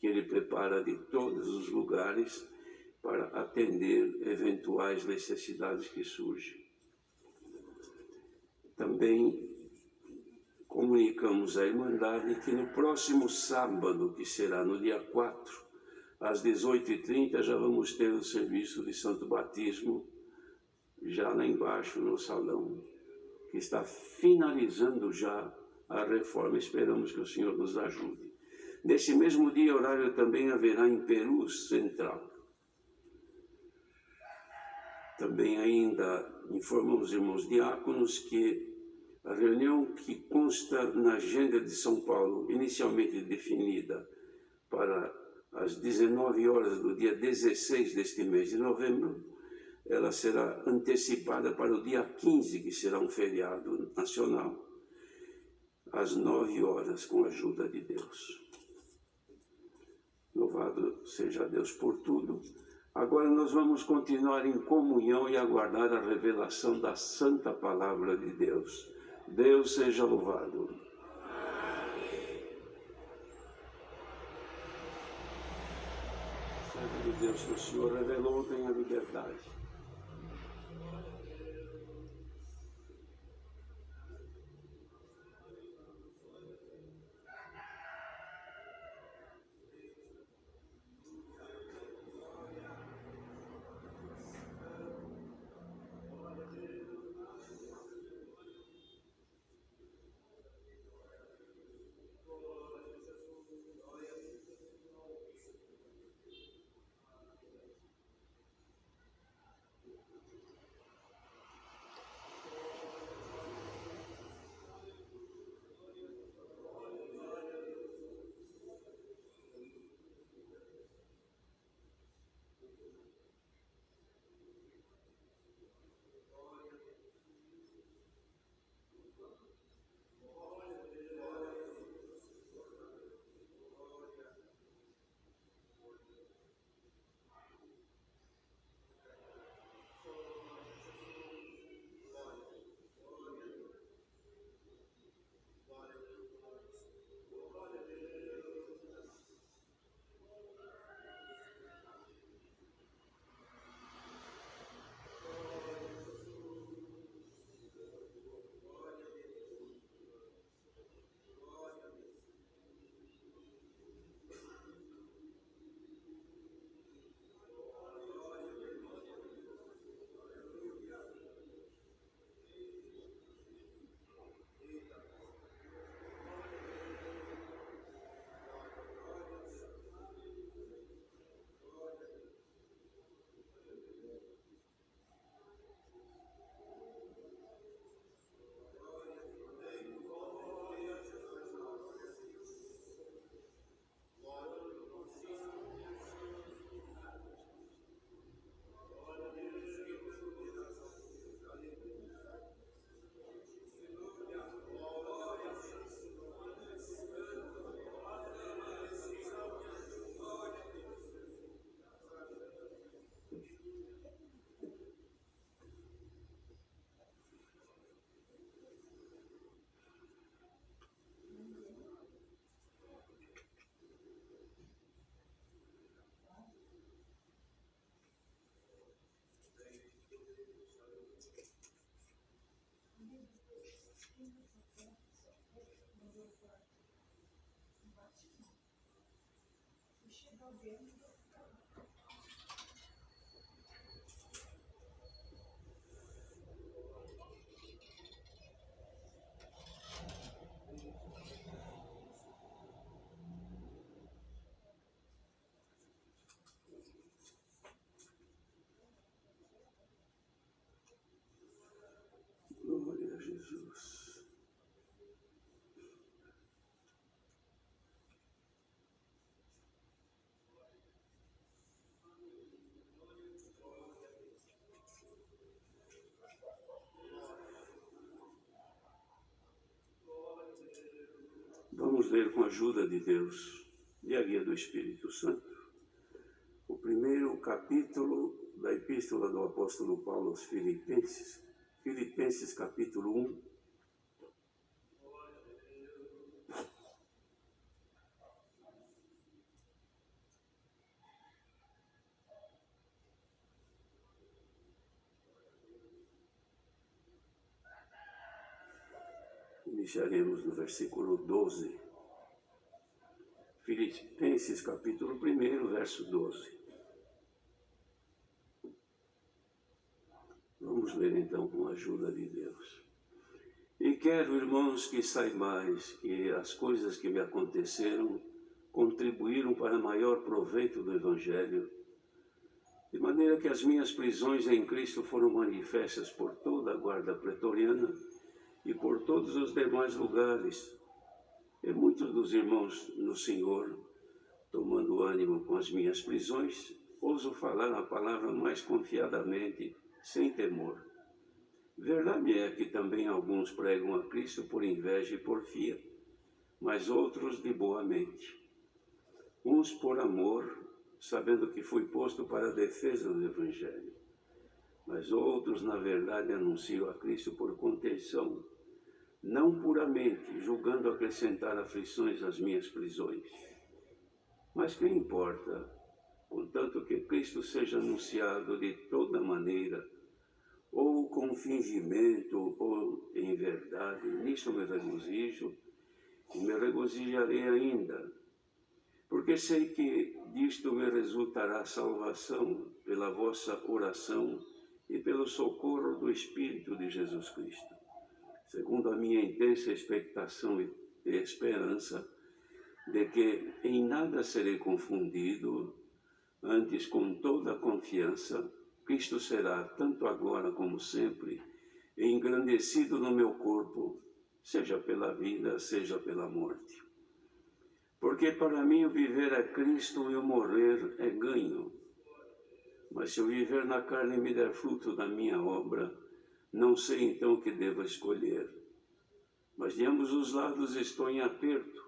que Ele prepara de todos os lugares para atender eventuais necessidades que surgem. Também comunicamos à Irmandade que no próximo sábado, que será no dia 4, às 18h30, já vamos ter o serviço de Santo Batismo, já lá embaixo no salão, que está finalizando já a reforma. Esperamos que o Senhor nos ajude. Nesse mesmo dia, horário também haverá em Perus Central. Também ainda informamos os irmãos diáconos que a reunião que consta na agenda de São Paulo, inicialmente definida para as 19 horas do dia 16 deste mês de novembro, ela será antecipada para o dia 15, que será um feriado nacional, às 9 horas, com a ajuda de Deus. Louvado seja Deus por tudo. Agora nós vamos continuar em comunhão e aguardar a revelação da Santa Palavra de Deus. Deus seja louvado. Servo de Deus que o Senhor revelou, tenha liberdade. Glória a Jesus. Vamos ler com a ajuda de Deus e a guia do Espírito Santo o primeiro capítulo da Epístola do Apóstolo Paulo aos Filipenses, Filipenses capítulo 1. Iniciaremos no versículo 12. Filipenses capítulo 1, verso 12. Vamos ler então com a ajuda de Deus. E quero, irmãos, que saibais que as coisas que me aconteceram contribuíram para maior proveito do Evangelho, de maneira que as minhas prisões em Cristo foram manifestas por toda a guarda pretoriana e por todos os demais lugares. E muitos dos irmãos no Senhor, tomando ânimo com as minhas prisões, ouso falar a palavra mais confiadamente, sem temor. Verdade é que também alguns pregam a Cristo por inveja e porfia, mas outros de boa mente. Uns por amor, sabendo que fui posto para a defesa do Evangelho, mas outros, na verdade, anunciam a Cristo por contenção, não puramente, julgando acrescentar aflições às minhas prisões. Mas que importa, contanto que Cristo seja anunciado de toda maneira, ou com fingimento, ou em verdade, nisto me regozijo, e me regozijarei ainda, porque sei que disto me resultará salvação pela vossa oração e pelo socorro do Espírito de Jesus Cristo, segundo a minha intensa expectação e esperança de que em nada serei confundido, antes com toda a confiança, Cristo será, tanto agora como sempre, engrandecido no meu corpo, seja pela vida, seja pela morte. Porque para mim o viver é Cristo e o morrer é ganho. Mas se eu viver na carne e me der fruto da minha obra, não sei então o que devo escolher. Mas de ambos os lados estou em aperto,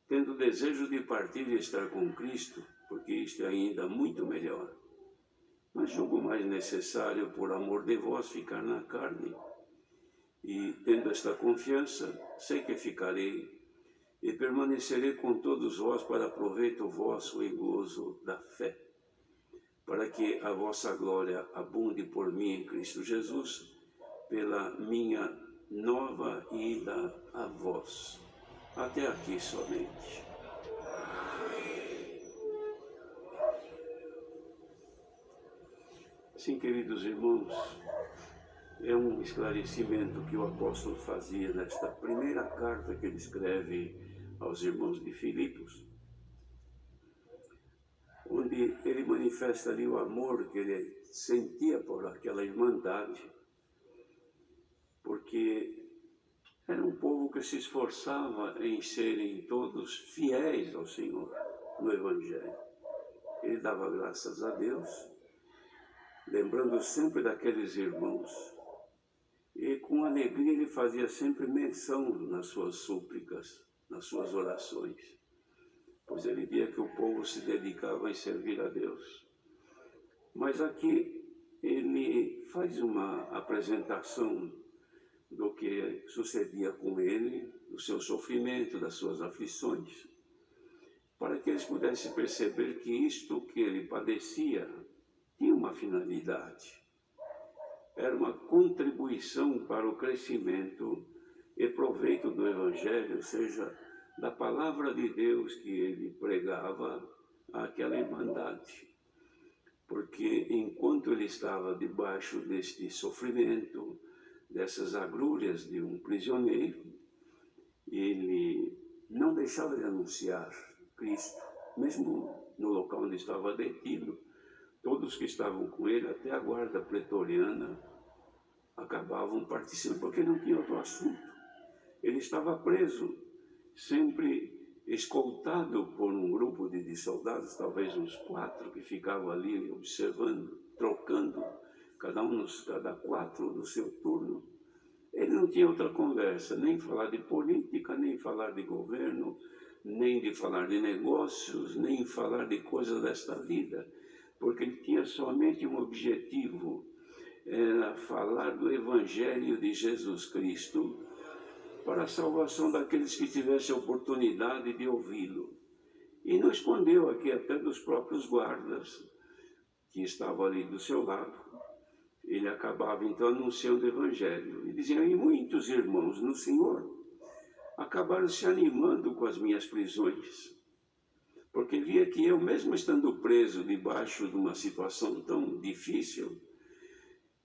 tendo desejo de partir e estar com Cristo, porque isto é ainda muito melhor. Mas julgo mais necessário, por amor de vós, ficar na carne. E, tendo esta confiança, sei que ficarei e permanecerei com todos vós para proveito vosso e gozo da fé, para que a vossa glória abunde por mim em Cristo Jesus, pela minha nova ida a vós. Até aqui somente. Sim, queridos irmãos, é um esclarecimento que o apóstolo fazia nesta primeira carta que ele escreve aos irmãos de Filipos, onde ele manifesta ali o amor que ele sentia por aquela irmandade, porque era um povo que se esforçava em serem todos fiéis ao Senhor no Evangelho. Ele dava graças a Deus, lembrando sempre daqueles irmãos. E com alegria ele fazia sempre menção nas suas súplicas, nas suas orações, pois ele via que o povo se dedicava em servir a Deus. Mas aqui ele faz uma apresentação do que sucedia com ele, do seu sofrimento, das suas aflições, para que eles pudessem perceber que isto que ele padecia tinha uma finalidade. Era uma contribuição para o crescimento e proveito do Evangelho, ou seja, da palavra de Deus que ele pregava àquela irmandade. Porque enquanto ele estava debaixo deste sofrimento, dessas agrúrias de um prisioneiro, ele não deixava de anunciar Cristo, mesmo no local onde estava detido. Todos que estavam com ele, até a guarda pretoriana, acabavam participando, porque não tinha outro assunto. Ele estava preso, sempre escoltado por um grupo de soldados, talvez uns 4, que ficavam ali observando, trocando, cada 4 do seu turno. Ele não tinha outra conversa, nem falar de política, nem falar de governo, nem de falar de negócios, nem falar de coisas desta vida, porque ele tinha somente um objetivo, era falar do Evangelho de Jesus Cristo para a salvação daqueles que tivessem a oportunidade de ouvi-lo. E não escondeu aqui até dos próprios guardas que estavam ali do seu lado. Ele acabava então anunciando o Evangelho e dizia: e muitos irmãos no Senhor acabaram se animando com as minhas prisões, porque via que eu, mesmo estando preso debaixo de uma situação tão difícil,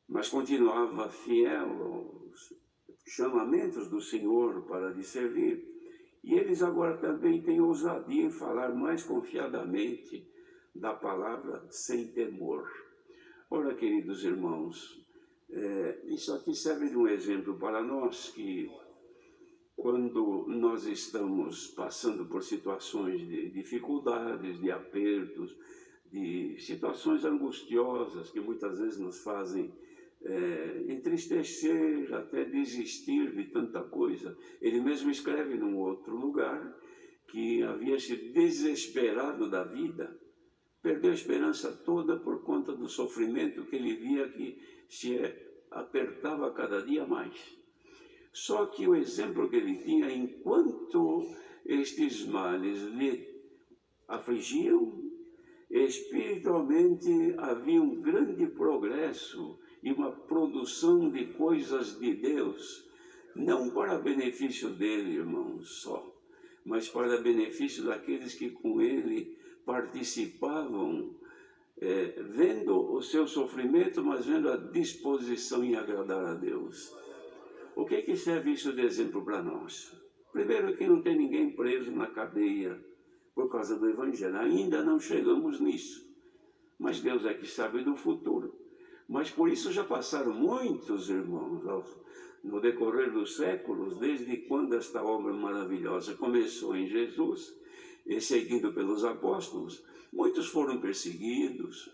mas continuava fiel aos chamamentos do Senhor para lhe servir. E eles agora também têm ousadia em falar mais confiadamente da palavra sem temor. Ora, queridos irmãos, isso aqui serve de um exemplo para nós que, quando nós estamos passando por situações de dificuldades, de apertos, de situações angustiosas que muitas vezes nos fazem entristecer, até desistir de tanta coisa. Ele mesmo escreve num outro lugar que havia se desesperado da vida, perdeu a esperança toda por conta do sofrimento que ele via que se apertava cada dia mais. Só que o exemplo que ele tinha, enquanto estes males lhe afligiam, espiritualmente havia um grande progresso e uma produção de coisas de Deus, não para benefício dele, irmãos, só, mas para benefício daqueles que com ele participavam, vendo o seu sofrimento, mas vendo a disposição em agradar a Deus. O que serve isso de exemplo para nós? Primeiro, que não tem ninguém preso na cadeia por causa do Evangelho. Ainda não chegamos nisso, mas Deus é que sabe do futuro. Mas por isso já passaram muitos irmãos no decorrer dos séculos, desde quando esta obra maravilhosa começou em Jesus, e seguido pelos apóstolos. Muitos foram perseguidos,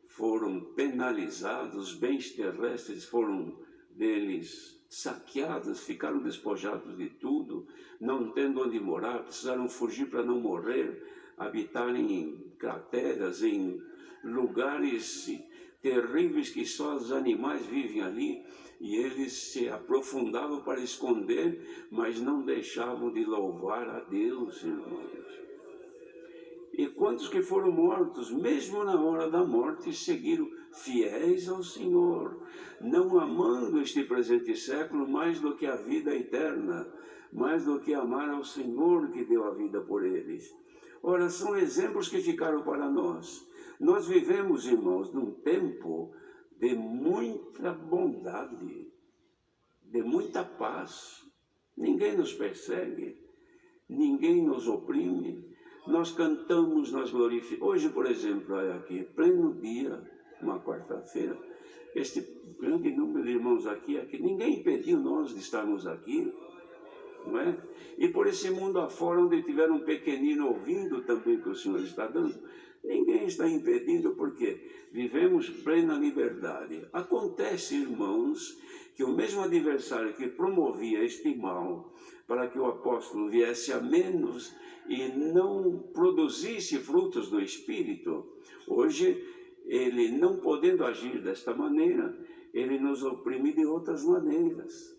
foram penalizados, bens terrestres foram deles saqueados, ficaram despojados de tudo, não tendo onde morar, precisaram fugir para não morrer, habitar em crateras, em lugares terríveis que só os animais vivem ali, e eles se aprofundavam para esconder, mas não deixavam de louvar a Deus, irmãos. E quantos que foram mortos, mesmo na hora da morte, seguiram fiéis ao Senhor, não amando este presente século mais do que a vida eterna, mais do que amar ao Senhor que deu a vida por eles. Ora, são exemplos que ficaram para nós. Nós vivemos, irmãos, num tempo de muita bondade, de muita paz. Ninguém nos persegue, ninguém nos oprime. Nós cantamos, nós glorificamos. Hoje, por exemplo, aqui, pleno dia, uma quarta-feira, este grande número de irmãos aqui, ninguém impediu nós de estarmos aqui, não é? E por esse mundo afora, onde tiver um pequenino ouvindo também o que o Senhor está dando, ninguém está impedindo, porque vivemos plena liberdade. Acontece, irmãos, que o mesmo adversário que promovia este mal para que o apóstolo viesse a menos e não produzisse frutos do Espírito, hoje, ele não podendo agir desta maneira, ele nos oprime de outras maneiras.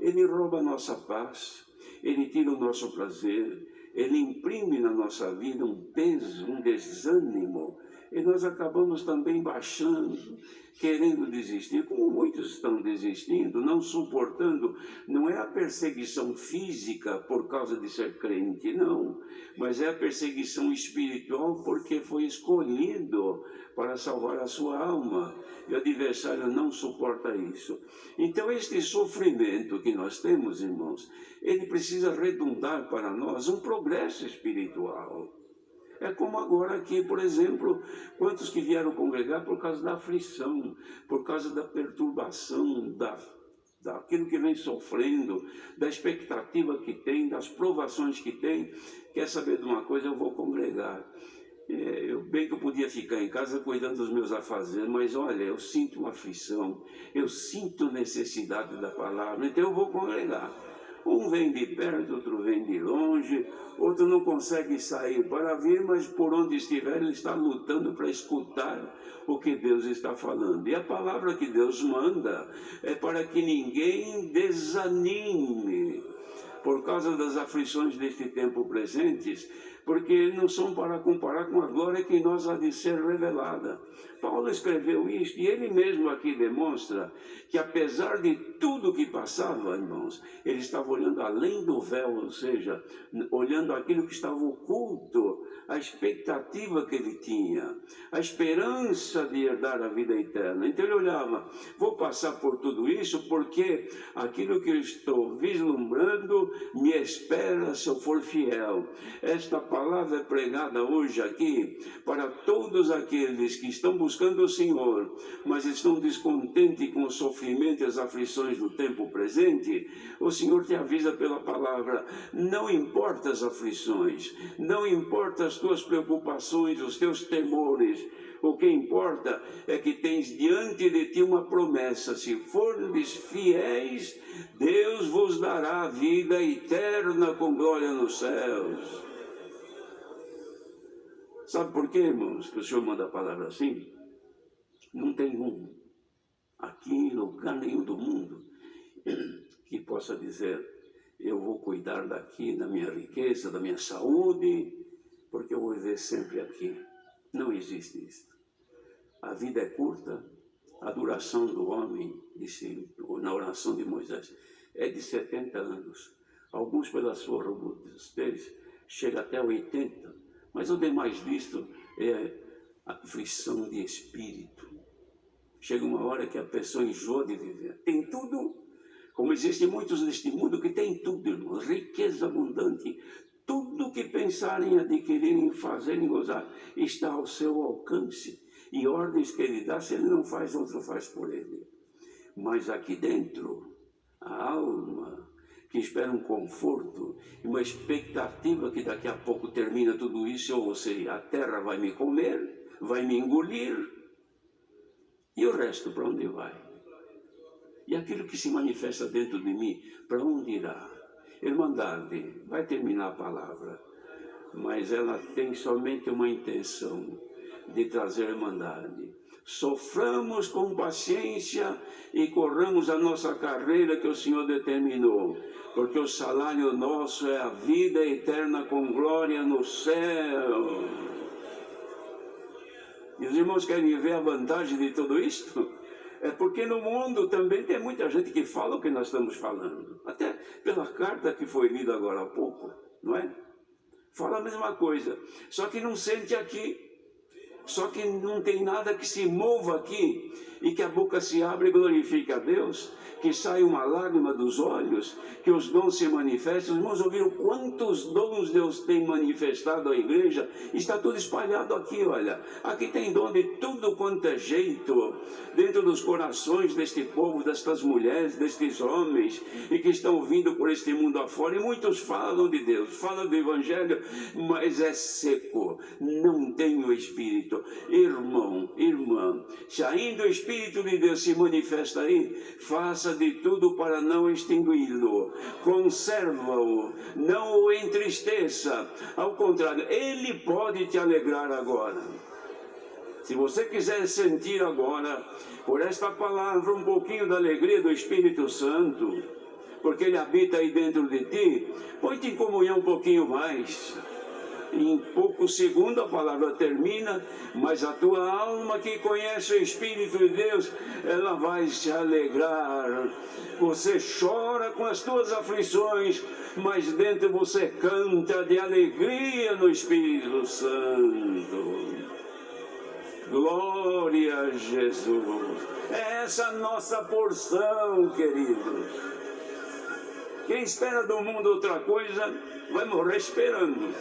Ele rouba a nossa paz, ele tira o nosso prazer, ele imprime na nossa vida um peso, um desânimo, e nós acabamos também baixando, querendo desistir, como muitos estão desistindo, não suportando. Não é a perseguição física por causa de ser crente, não, mas é a perseguição espiritual porque foi escolhido para salvar a sua alma, e o adversário não suporta isso. Então este sofrimento que nós temos, irmãos, ele precisa redundar para nós um progresso espiritual. É como agora aqui, por exemplo, quantos que vieram congregar por causa da aflição, por causa da perturbação, daquilo que vem sofrendo, da expectativa que tem, das provações que tem. Quer saber de uma coisa? Eu vou congregar. Bem que eu podia ficar em casa cuidando dos meus afazeres, mas olha, eu sinto uma aflição, eu sinto necessidade da palavra, então eu vou congregar. Um vem de perto, outro vem de longe, outro não consegue sair para vir, mas por onde estiver ele está lutando para escutar o que Deus está falando. E a palavra que Deus manda é para que ninguém desanime por causa das aflições deste tempo presentes, porque não são para comparar com a glória que em nós há de ser revelada. Paulo escreveu isto e ele mesmo aqui demonstra que apesar de tudo que passava, irmãos, ele estava olhando além do véu, ou seja, olhando aquilo que estava oculto, a expectativa que ele tinha, a esperança de herdar a vida eterna. Então ele olhava, vou passar por tudo isso porque aquilo que eu estou vislumbrando me espera se eu for fiel. Esta palavra é pregada hoje aqui para todos aqueles que estão buscando o Senhor, mas estão descontentes com o sofrimento e as aflições do tempo presente. O Senhor te avisa pela palavra: não importa as aflições, não importa as tuas preocupações, os teus temores. O que importa é que tens diante de ti uma promessa: se fordes fiéis, Deus vos dará vida eterna com glória nos céus. Sabe por quê, irmãos, que o Senhor manda a palavra assim? Não tem um, aqui em lugar nenhum do mundo, que possa dizer: eu vou cuidar daqui, da minha riqueza, da minha saúde, porque eu vou viver sempre aqui. Não existe isso. A vida é curta, a duração do homem, disse na oração de Moisés, é de 70 anos. Alguns, pela sua robustez, chega até 80, mas o demais disto é aflição de espírito. Chega uma hora que a pessoa enjoa de viver. Tem tudo, como existem muitos neste mundo que tem tudo, irmão, riqueza abundante. Tudo que pensarem, adquirirem, fazerem, gozar, está ao seu alcance. E ordens que ele dá, se ele não faz, outro faz por ele. Mas aqui dentro, a alma, que espera um conforto, uma expectativa que daqui a pouco termina tudo isso, ou seja, a terra vai me comer, vai me engolir, e o resto para onde vai? E aquilo que se manifesta dentro de mim, para onde irá? Irmandade, vai terminar a palavra, mas ela tem somente uma intenção: de trazer irmandade. Soframos com paciência e corramos a nossa carreira que o Senhor determinou, porque o salário nosso é a vida eterna com glória no céu. E os irmãos querem ver a vantagem de tudo isto? É porque no mundo também tem muita gente que fala o que nós estamos falando. Até pela carta que foi lida agora há pouco, não é? Fala a mesma coisa, só que não sente aqui. Só que não tem nada que se mova aqui e que a boca se abre e glorifique a Deus, que sai uma lágrima dos olhos, que os dons se manifestem. Os irmãos ouviram quantos dons Deus tem manifestado à igreja? Está tudo espalhado aqui, olha. Aqui tem dom de tudo quanto é jeito, dentro dos corações deste povo, destas mulheres, destes homens, e que estão vindo por este mundo afora. E muitos falam de Deus, falam do Evangelho, mas é seco, não tem o Espírito. Irmão, irmã, se ainda o Espírito de Deus se manifesta aí, faça de tudo para não extingui-lo, conserva-o, não o entristeça. Ao contrário, ele pode te alegrar agora. Se você quiser sentir agora, por esta palavra, um pouquinho da alegria do Espírito Santo, porque ele habita aí dentro de ti, põe-te em comunhão um pouquinho mais. Em poucos segundos a palavra termina, mas a tua alma que conhece o Espírito de Deus, ela vai se alegrar. Você chora com as tuas aflições, mas dentro você canta de alegria no Espírito Santo. Glória a Jesus. É essa a nossa porção, queridos. Quem espera do mundo outra coisa, vai morrer esperando.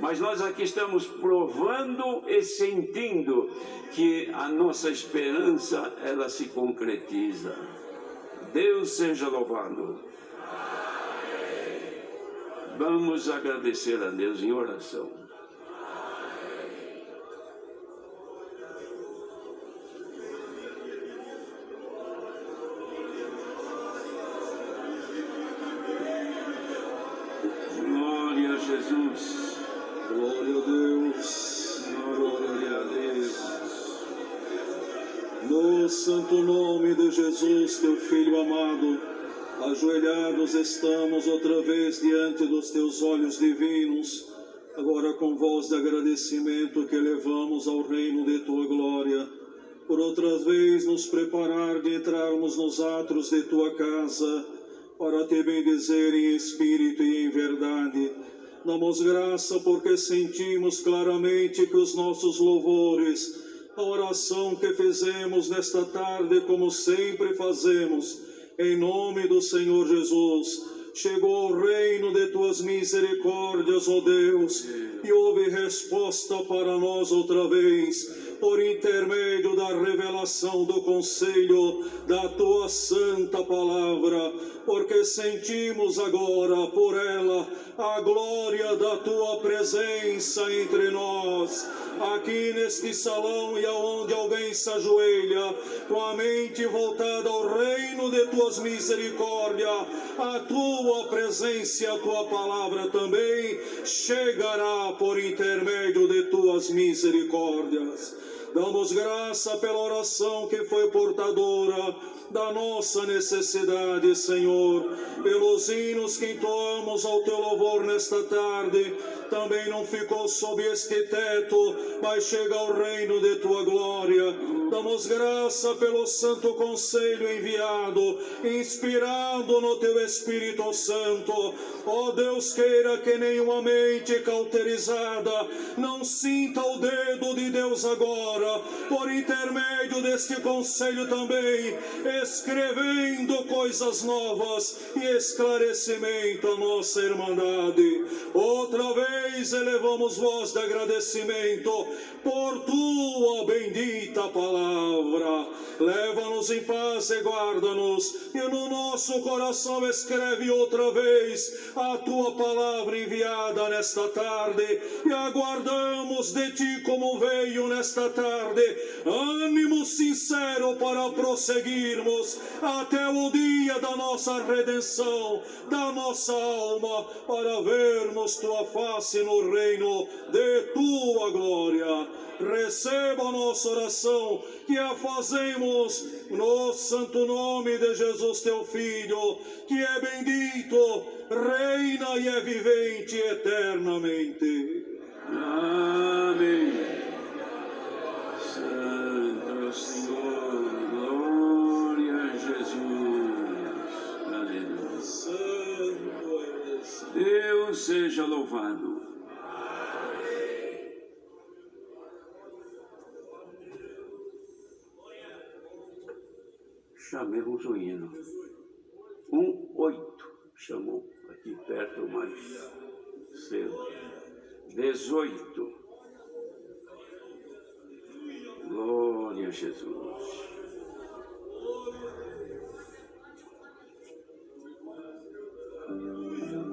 Mas nós aqui estamos provando e sentindo que a nossa esperança, ela se concretiza. Deus seja louvado. Vamos agradecer a Deus em oração. Glória a Jesus. Glória a Deus, glória a Deus. No santo nome de Jesus, teu Filho amado, ajoelhados estamos outra vez diante dos teus olhos divinos, agora com voz de agradecimento que elevamos ao reino de tua glória, por outra vez nos preparar de entrarmos nos átrios de tua casa, para te bendizer em espírito e em verdade. Damos graça porque sentimos claramente que os nossos louvores, a oração que fizemos nesta tarde, como sempre fazemos, em nome do Senhor Jesus, chegou o reino de tuas misericórdias, ó Deus, e houve resposta para nós outra vez, por intermédio da revelação do conselho da tua santa palavra, porque sentimos agora por ela a glória da tua presença entre nós, aqui neste salão e aonde alguém se ajoelha, com a mente voltada ao reino de tuas misericórdias, a tua presença e a tua palavra também chegará por intermédio de tuas misericórdias. Damos graça pela oração que foi portadora da nossa necessidade, Senhor, pelos hinos que entoamos ao teu louvor nesta tarde, também não ficou sob este teto, mas chega ao reino de tua glória. Damos graça pelo santo conselho enviado, inspirado no teu Espírito Santo. Ó Deus, queira que nenhuma mente cauterizada não sinta o dedo de Deus agora, por intermédio deste conselho também, escrevendo coisas novas e esclarecimento à nossa irmandade. Outra vez elevamos voz de agradecimento por tua bendita palavra. Leva-nos em paz e guarda-nos, e no nosso coração escreve outra vez a tua palavra enviada nesta tarde, e aguardamos de ti como veio nesta tarde, ânimo sincero para prosseguirmos até o dia da nossa redenção, da nossa alma, para vermos tua face no reino de tua glória. Receba a nossa oração, que a fazemos no santo nome de Jesus teu Filho, que é bendito, reina e é vivente eternamente. Amém. Santo Senhor, glória a Jesus. Aleluia. Santo és. Deus seja louvado. Chamemos o hino. 1:8. Chamou aqui perto mais cedo. 18. Glória a Jesus. Aleluia.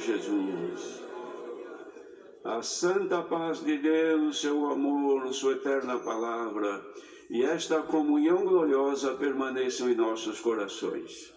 Jesus. A santa paz de Deus, seu amor, sua eterna palavra e esta comunhão gloriosa permaneçam em nossos corações.